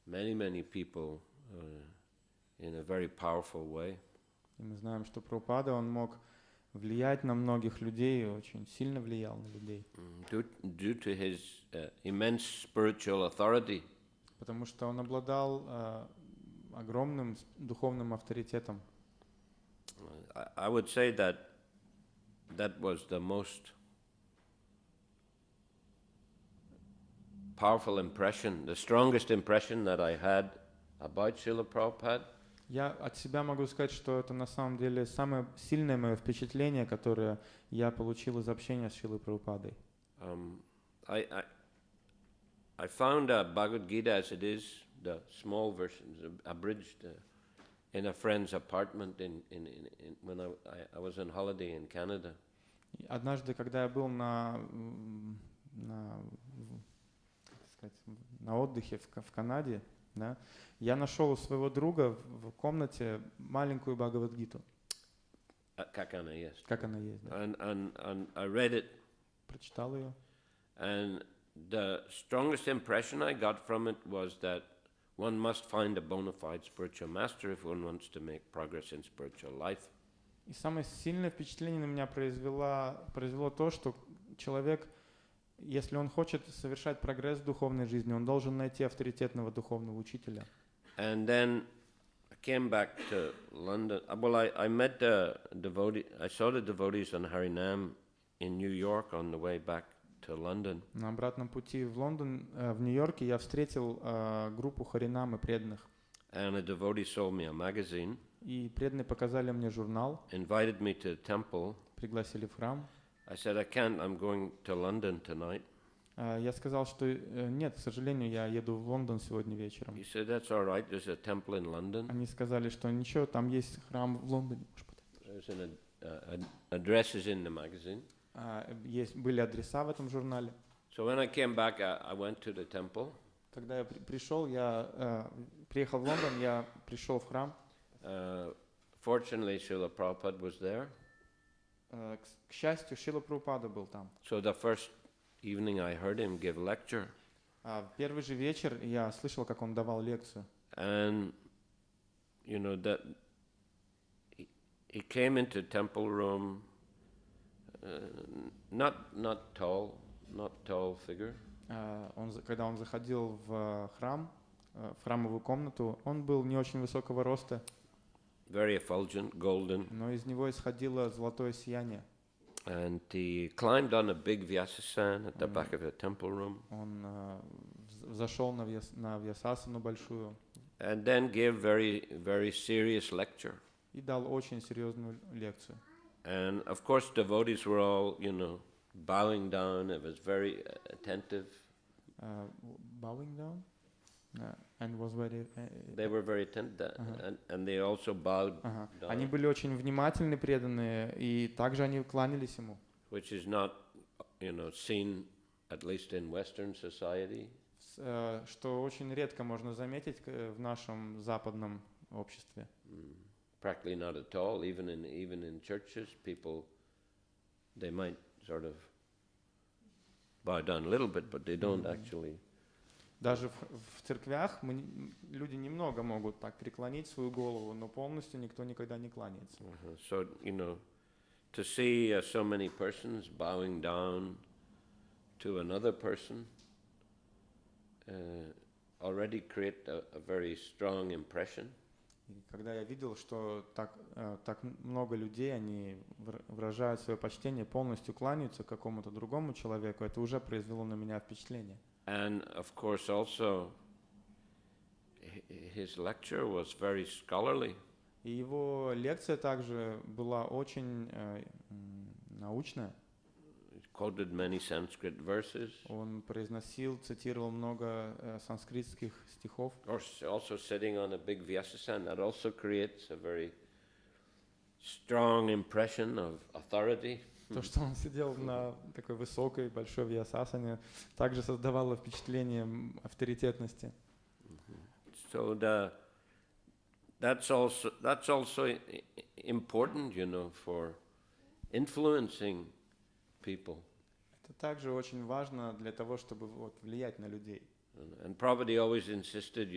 many people in a very powerful way. И мы знаем, что Прабхупада, он мог влиять на многих людей, очень сильно влиял на людей. Due to his immense spiritual authority. Потому что он обладал огромным духовным авторитетом. I would say that was the most powerful impression, the strongest impression that I had about Srila Prabhupada. Я от себя могу сказать, что это на самом деле самое сильное мое впечатление, которое я получил из общения с Шрилой Прабхупадой. I, I, I found Bhagavad Gita as it is, the small versions, abridged, in a friend's apartment when I was on holiday in Canada. Однажды, когда я был на отдыхе в Канаде, да, я нашел у своего друга в комнате маленькую Бхагавад-гиту. Как она есть. Как она есть, да. And I read it. Прочитал ее. And the strongest impression I got from it was that one must find a bona fide spiritual master if one wants to make progress in spiritual life. И самое сильное впечатление на меня произвело то, что человек, если он хочет совершать прогресс в духовной жизни, он должен найти авторитетного духовного учителя. And then I came back to London. Well, I met the devotee. I saw the devotees on Harinam in New York on the way back to London. На обратном пути в Нью-Йорке я встретил группу Харинам и преданных. And a devotee sold me a magazine. И преданные показали мне журнал. Invited me to the temple. Пригласили в храм. I said, I can't. I'm going to London tonight. Я сказал, что нет, к сожалению, я еду в Лондон сегодня вечером. He said, that's all right. There's a temple in London. Они сказали, что ничего, там есть храм в Лондоне. There's an addresses in the magazine. Были адреса в этом журнале. So when I came back, I went to the temple. Когда я приехал в Лондон, я пришел в храм. Fortunately, Srila Prabhupada was there. К счастью, Шрила Прабхупада был там. So the first evening I heard him give lecture. В первый же вечер я слышал, как он давал лекцию. And you know that he came into temple room, not tall figure. Когда он заходил в храмовую комнату, он был не очень высокого роста. Very effulgent, golden. Но из него исходило золотое сияние. And he climbed on a big Vyasasana at the back of the temple room. Он взошел на Вьясасану большую. And then gave very serious lecture. И дал очень серьезную лекцию. And of course, devotees were all, bowing down. It was very attentive. Bowing down, and was very. They were very attentive, and they also bowed down. Они были очень внимательны, преданные, и также они кланялись ему. Which is not, seen at least in Western society. Что очень редко можно заметить в нашем западном обществе. Practically not at all. Even in churches, people, they might sort of bow down a little bit, but they don't actually. Даже в церквях люди немного могут так преклонить свою голову, но полностью никто никогда не кланяется. So, to see so many persons bowing down to another person already create a very strong impression. И когда я видел, что так много людей, они выражают свое почтение, полностью кланяются какому-то другому человеку, это уже произвело на меня впечатление. And of course also his lecture was very scholarly. И его лекция также была очень научная. He quoted many Sanskrit verses. Он цитировал много санскритских стихов. Of course, also sitting on a big Vyasasana, that also creates a very strong impression of authority. То, что он сидел на такой высокой, большой вьясасане, также создавало впечатление авторитетности. So that's also important, for influencing people. Это также очень важно для того, чтобы влиять на людей. And Prabhupada always insisted,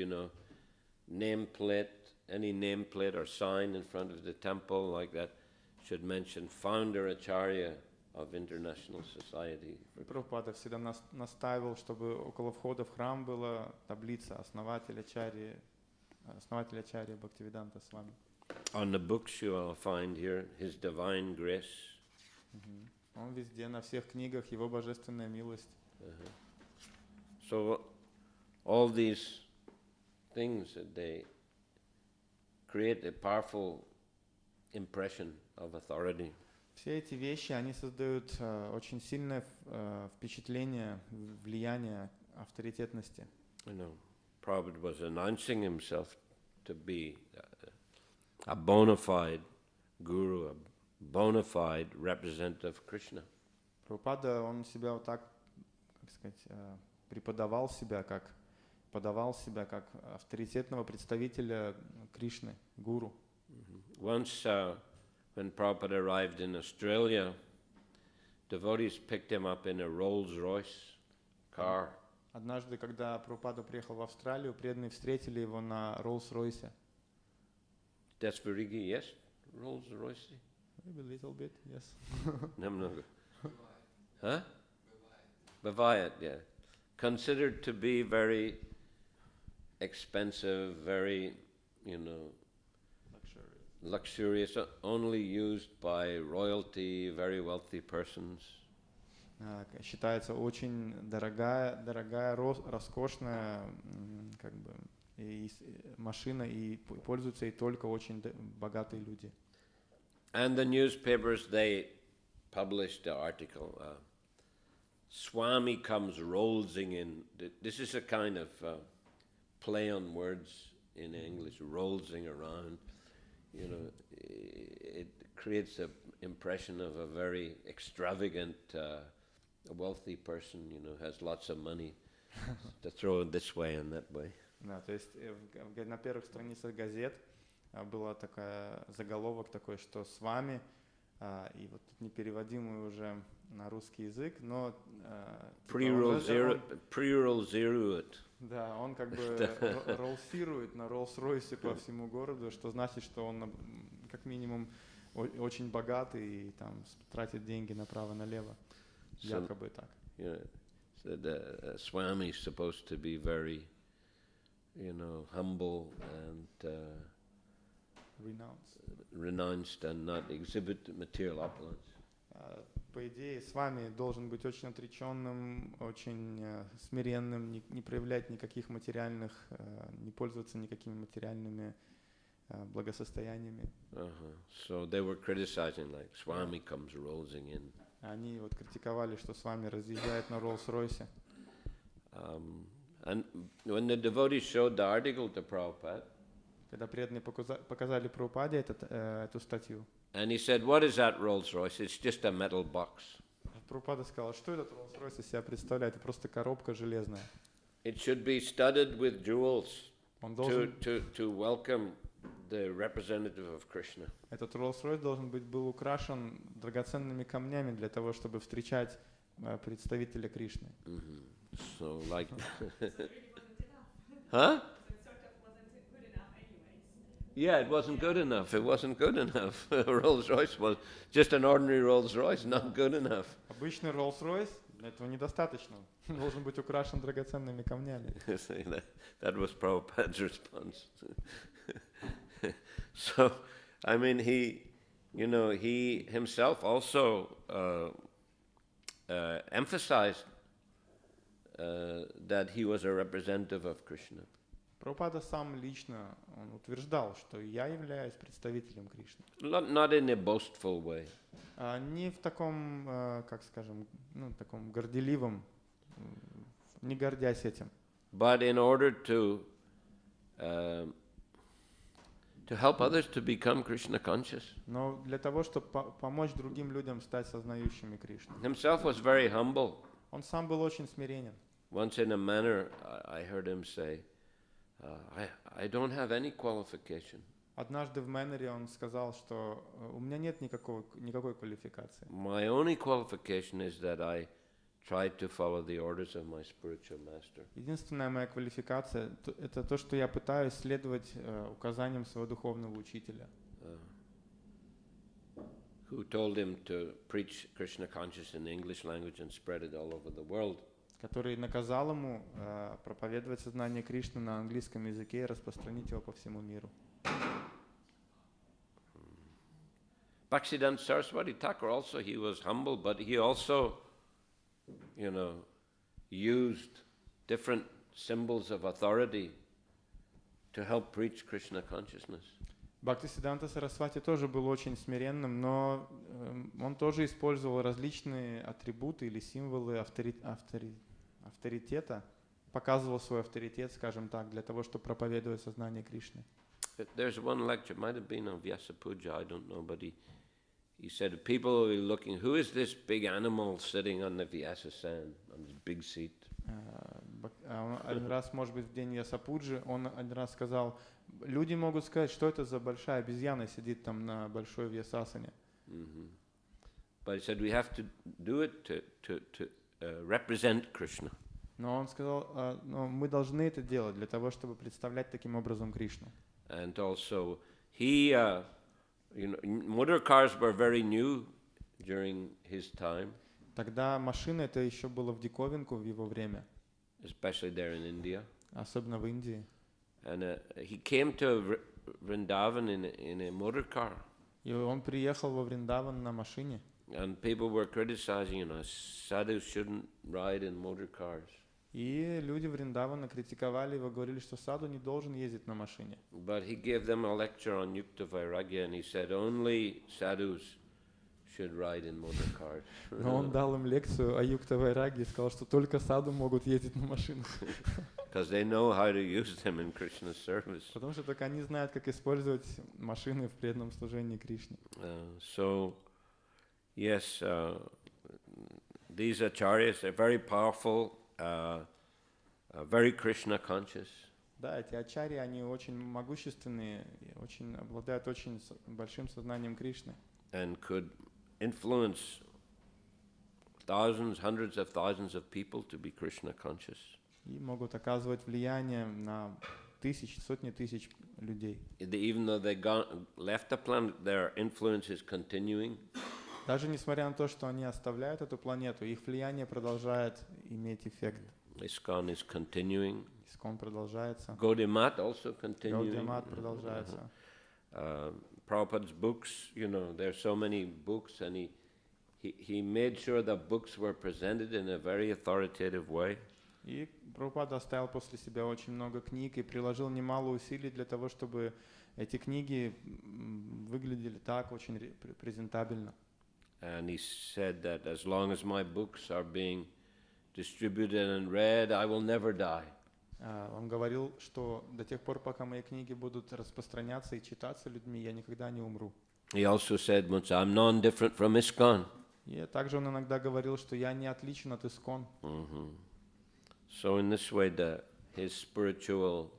any nameplate or sign in front of the temple like that should mention founder Acharya of International Society. Прабхупада всегда настаивал, чтобы около входа в храм была таблица основателя Ачарьи Бхактивиданта Свами. On the books you will find here His divine grace. Он везде, на всех книгах, Его божественная милость. So all these things they create a powerful impression of authority. Все эти вещи, они создают очень сильное впечатление, влияние авторитетности. You know, Prabhupada was announcing himself to be a bona fide guru, a bona fide representative of Krishna. Прабхупада, он себя вот так, как сказать, подавал себя как авторитетного представителя Кришны, гуру. Once, when Prabhupada arrived in Australia, devotees picked him up in a Rolls-Royce car. Однажды, когда Прабхупада приехал в Австралию, преданные встретили его на Роллс-Ройсе. Desverigi, yes? Rolls-Royce? Maybe a little bit, yes. No. Huh? Bavayat, yeah. Considered to be very expensive, very, luxurious, only used by royalty, very wealthy persons. Считается очень дорогая, роскошная машина, и пользуются ей только очень богатые люди. And the newspapers, they published the article, Swami comes rolling in. This is a kind of play on words in English, rolling around. It creates an impression of a very extravagant, wealthy person, has lots of money to throw it this way and that way. Да, то есть на первых страницах газет был заголовок такой, что с вами, и вот тут непереводимый уже на русский язык, но Pre-roll zero. Да, он как бы роллсирует на Роллс-Ройсе по всему городу, что значит, что он как минимум очень богатый и там тратит деньги направо-налево. Якобы так. So the Swami is supposed to be very, humble and renounced and not exhibit material opulence. По идее, с вами должен быть очень отреченным, очень смиренным, не проявлять никаких материальных, не пользоваться никакими материальными благосостояниями. So they were criticizing, like Swami comes rolling in. Они вот критиковали, что с вами разъезжает на Роллс-Ройсе. And when the devotees showed the article to Prabhupada, когда преданные показали Прабхупаде эту статью, and he said, "What is that Rolls-Royce? It's just a metal box." Прабхупада сказал, что этот Роллс-Ройс из себя представляет? Это просто коробка железная. It should be studded with jewels Он должен, to welcome the representative of Krishna. Этот Роллс-Ройс был украшен драгоценными камнями для того, чтобы встречать представителя Кришны. So like, huh? Yeah, it wasn't good enough. It wasn't good enough. Rolls-Royce was just an ordinary Rolls-Royce, not good enough. Обычный Роллс-Ройс, этого недостаточно. Он должен быть украшен драгоценными камнями. That was Prabhupada's response. So, I mean, he himself also emphasized that he was a representative of Krishna. Прабхупада сам лично он утверждал, что я являюсь представителем Кришны. Not in a boastful way. Не в таком, как скажем, таком горделивом, не гордясь этим. But in order to help others to become Krishna conscious. Но для того, чтобы помочь другим людям стать сознающими Кришну. Himself was very humble. Он сам был очень смиренен. Once in a manner, I heard him say, I don't have any qualification. Однажды в Мэннере он сказал, что у меня нет никакой квалификации. My only qualification is that I tried to follow the orders of my spiritual master. Единственная моя квалификация – это то, что я пытаюсь следовать указаниям своего духовного учителя. Who told him to preach Krishna consciousness in the English language and spread it all over the world. Который наказал ему проповедовать сознание Кришны на английском языке и распространить его по всему миру. Bhaktisiddhanta Saraswati Thakur also, he was humble, but he also, used different symbols of authority to help preach Krishna consciousness. Бхактисиддханта Сарасвати тоже был очень смиренным, но он тоже использовал различные атрибуты или символы авторитета, показывал свой авторитет, скажем так, для того, чтобы проповедовать сознание Кришны. There's one lecture, might have been on Vyasa Puja, I don't know, but he said people will be looking, who is this big animal sitting on the Vyasa sand, on this big seat? Один раз, может быть, в день Ясапуджи, он один раз сказал, люди могут сказать, что это за большая обезьяна сидит там на большой Вьясасане. But he said we have to do it to represent Krishna. Но он сказал, но мы должны это делать для того, чтобы представлять таким образом Кришну. And also, motor cars were very new during his time. Тогда машина это еще было в диковинку в его время. Especially there in India. Особенно в Индии. And he came to Vrindavan in a motor car. И он приехал во Вриндаван на машине. And people were criticizing, sadhus shouldn't ride in motor cars. И люди Вриндавана критиковали его, говорили, что саду не должен ездить на машине. But he gave them a lecture on Yukta Vairagya, and he said only sadhus should ride in motor cars. Но он дал им лекцию о Юкта Вайраге и сказал, что только саду могут ездить на машинах. Because they know how to use them in Krishna's service. Потому что только они знают, как использовать машины в преданном служении Кришне. So, yes, these acharyas, they're very powerful, very Krishna conscious. Да, эти ачарьи, они очень могущественные, очень обладают очень большим сознанием Кришны. And could influence thousands, hundreds of thousands of people to be Krishna conscious. И могут оказывать влияние на тысячи, сотни тысяч людей. Even though they left the planet, their influence is continuing. Даже несмотря на то, что они оставляют эту планету, их влияние продолжает иметь эффект. ISKCON is continuing. ISKCON продолжается. Gaudiya also continuing. Gaudiya Math продолжается. Prabhupada's books, there's so many books, and he made sure that books were presented in a very authoritative way. И Прабхупада оставил после себя очень много книг и приложил немало усилий для того, чтобы эти книги выглядели так очень презентабельно. And he said that as long as my books are being distributed and read, I will never die. Он говорил, что до тех пор, пока мои книги будут распространяться и читаться людьми, я никогда не умру. He also said once, I'm non-different from ISKCON. И также он иногда говорил, что я не отличен от ISKCON. So in this way, his spiritual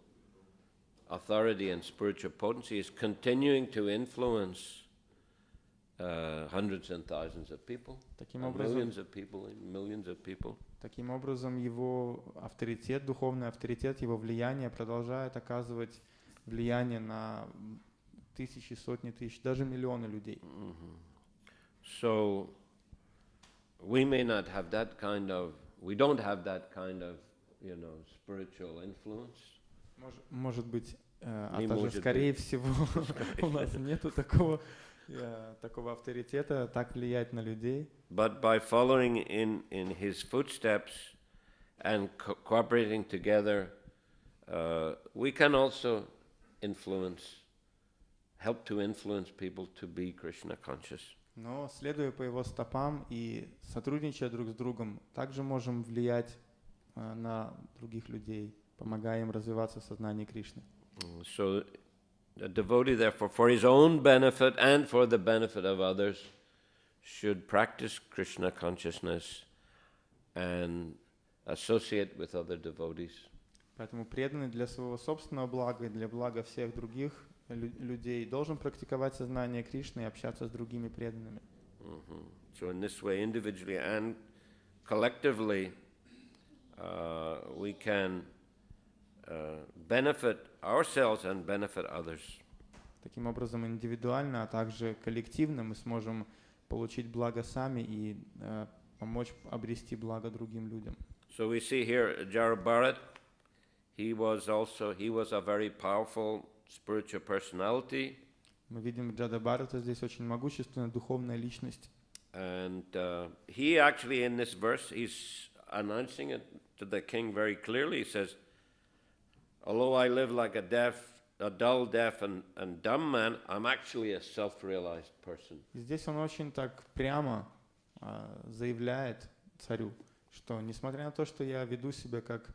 authority and spiritual potency is continuing to influence hundreds and thousands of people, millions of people, millions of people. Таким образом, его авторитет, духовный авторитет, его влияние продолжает оказывать влияние на тысячи, сотни тысяч, даже миллионы людей. So we may not have that kind of, we don't have that kind of, spiritual influence. Может быть, а даже скорее всего у нас нету такого авторитета, так влиять на людей. But by following in his footsteps and cooperating together, we can also help to influence people to be Krishna conscious. Но следуя по его стопам и сотрудничая друг с другом, также можем влиять на других людей, помогая им развиваться в сознании Кришны. So the devotee, therefore, for his own benefit and for the benefit of others, should practice Krishna consciousness and associate with other devotees. Поэтому преданный для своего собственного блага и для блага всех других людей должен практиковать сознание Кришны и общаться с другими преданными. So in this way, individually and collectively, we can benefit ourselves and benefit others. Таким образом, индивидуально, а также коллективно мы сможем получить благо сами и помочь обрести благо другим людям. So we see here Jara Bharat, he was a very powerful spiritual personality. Мы видим Джада Бхарата здесь очень могущественная духовная личность. And he actually, in this verse, he's announcing it to the king very clearly. He says, although I live like a dull, deaf, and dumb man, I'm actually a self-realized person. И здесь он очень так прямо заявляет царю, что несмотря на то, что я веду себя как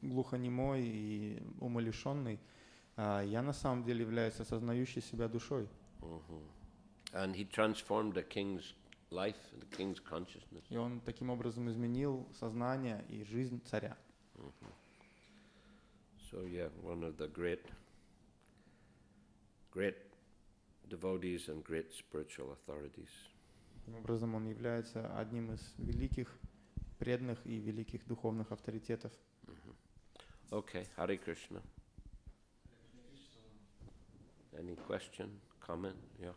глухонемой и умалишенный, я на самом деле являюсь осознающей себя душой. And he transformed the king's life, the king's consciousness. И он таким образом изменил сознание и жизнь царя. So yeah, one of the great devotees and great spiritual authorities. Таким образом он является одним из великих преданных и великих духовных авторитетов. Okay, Hare Krishna. Any question, comment? Yeah.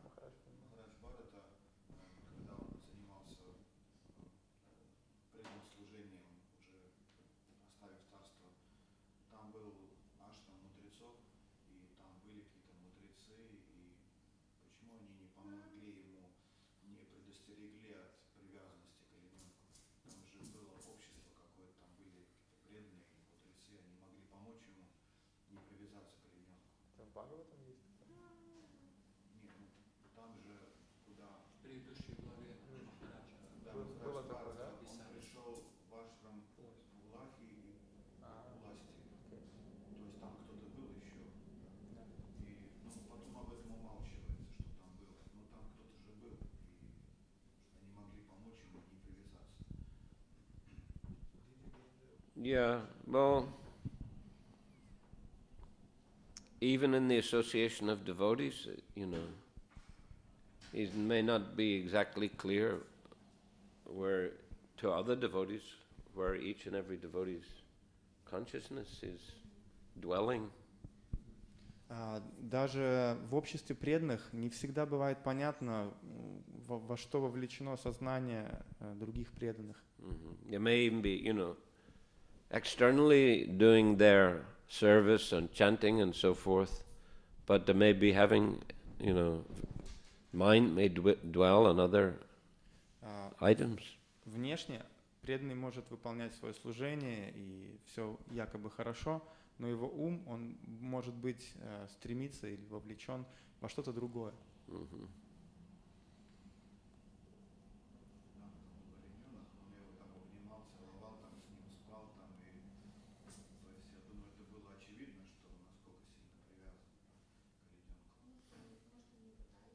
Махарадж Бхарата, когда он занимался преданным служением, уже оставив царство, там был ашрам мудрецов, и там были какие-то мудрецы, и почему они не помогли ему, не предостерегли от привязанности к ребенку? Там же было общество какое-то, там были какие-то преданные мудрецы, они могли помочь ему не привязаться к ребенку. Там Бхагаватам есть? Нет, ну там же, куда В предыдущей главе Махараджа. да, Было такое, да? он пришел в ашрам Улахи и власти. То есть там кто-то был еще. И ну, потом об этом умалчивается, что там было. Но там кто-то же был. И они могли помочь ему не привязаться. Yeah, well, even in the association of devotees, it may not be exactly clear where to other devotees, where each and every devotee's consciousness is dwelling. Даже в обществе преданных не всегда бывает понятно, во что вовлечено сознание других преданных. They may even be, externally doing their service and chanting and so forth, but they may be having, mind may dwell on other items. Внешне преданный может выполнять свое служение, и все якобы хорошо, но его ум, он может быть стремиться или вовлечен во что-то другое. Ребенок, он его там обнимал, целовал, там с ним спал, там и то есть я думаю, это было очевидно, что насколько сильно привязан к ребенку.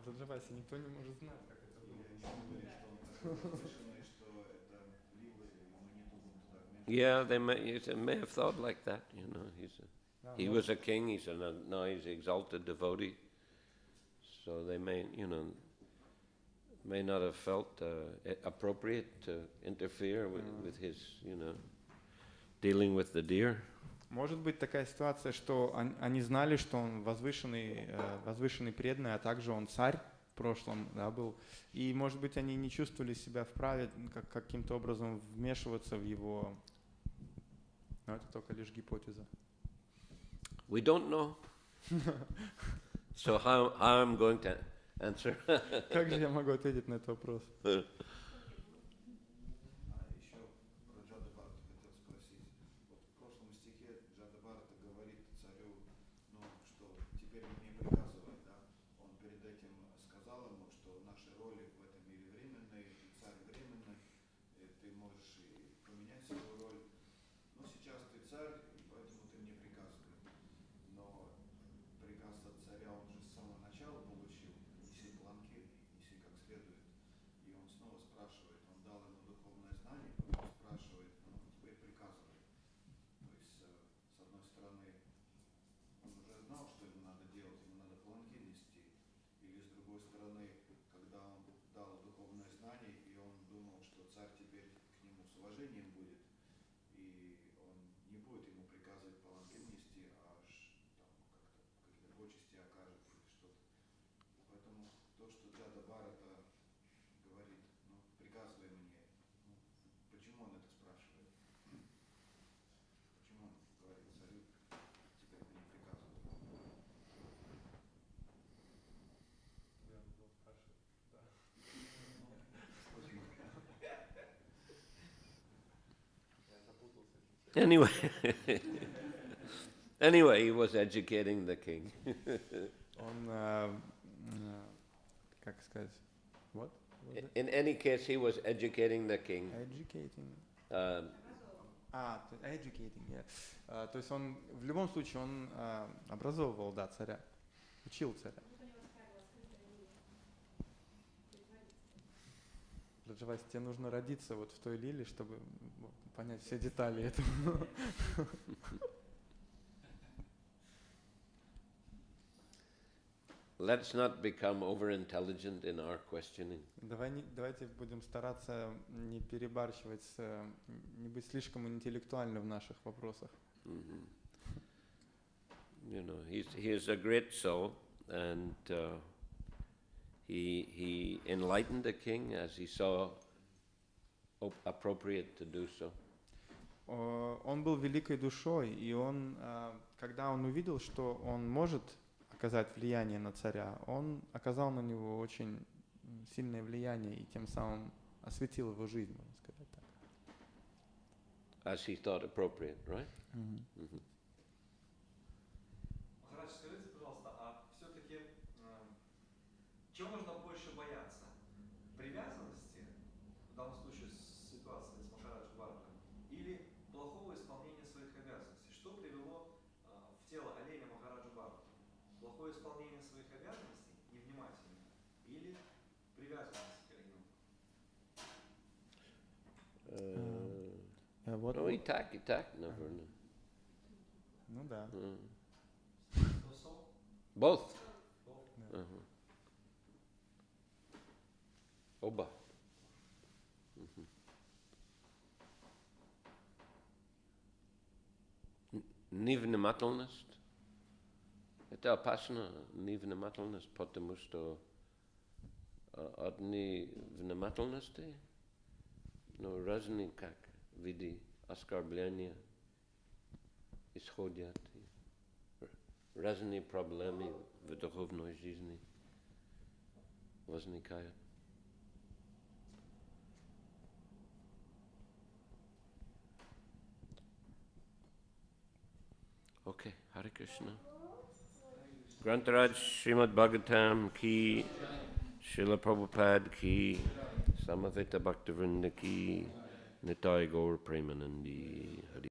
Раджаваси, никто не может знать, как это И они думали, что он такой возвышенный, что это влило, и мы не думаем туда вмешиваться. Yeah, they may have thought like that, he was a king, now he's an exalted devotee, so they may not have felt appropriate to interfere with his, dealing with the deer. Может быть такая ситуация, что они знали, что он возвышенный преданный, а также он царь в прошлом, да, был. И, может быть, они не чувствовали себя вправе каким-то образом вмешиваться в его... Но это только лишь гипотеза. We don't know. So how I'm going to answer? Как же я могу ответить на этот вопрос? А еще про Джада Бхарата хотел спросить. Вот в прошлом стихе Джада Бхарата говорит царю, что теперь мне приказывай, да? Он перед этим сказал ему, что наши роли в этом мире временные, и царь временный, и ты можешь и поменять свою роль. Но сейчас ты царь, и поэтому ты мне приказывай. Но приказ от царя он же с самого начала получил, неси паланкин, неси как следует. И он снова спрашивает, он дал ему духовное знание, потом спрашивает, теперь приказывай. То есть, с одной стороны, он уже знал, что ему надо делать, ему надо паланкин нести. Или с другой стороны, когда он дал духовное знание, и он думал, что царь теперь к нему с уважением будет, и он не будет ему приказывать паланкин нести, а аж там как-то какие-то почести окажет или что-то. Поэтому то, что Джада Бхарата говорит, почему он это спрашивает? Почему он говорит царю, теперь ты не приказывай? Anyway, anyway, he was educating the king. Он, как сказать, what? Was it? In any case, he was educating the king. Educating. Um, Educating, yeah. То есть он, в любом случае, он образовывал, да, царя, учил царя. Раджавайс, тебе нужно родиться вот в той лиле, чтобы понять все детали этого. let's not become over-intelligent in our questioning. Давайте будем стараться не перебарщивать, не быть слишком интеллектуальны в наших вопросах. Mm-hmm. You know, he is a great soul, and he enlightened the king as he saw appropriate to do so. Он был великой душой, и он, когда он увидел, что он может оказать влияние на царя, он оказал на него очень сильное влияние и тем самым осветил его жизнь, можно сказать так. As he thought appropriate, right? Mm-hmm. Mm-hmm. Махарадж, скажите, пожалуйста, а все-таки чего нужно больше бояться? Привязанности, в данном случае ситуации с Махараджа Бхаратом, или плохого исполнения своих обязанностей? Что привело в тело оленя Махараджа Бхарату? Плохое исполнение своих обязанностей, невнимательное, или привязанность к оленю? No, he так, наверное. Ну да. Both. Uh-huh. Оба. Невнимательность. Это опасно, невнимательность, потому что от невнимательности, но разные как виды оскорбления исходят, разные проблемы в духовной жизни возникают. Okay, Hare Krishna. Grantaraj Srimad Bhagavatam ki, Srila Prabhupada ki, Samaveta Bhaktivinoda ki, Nitai Gaur Premanandi.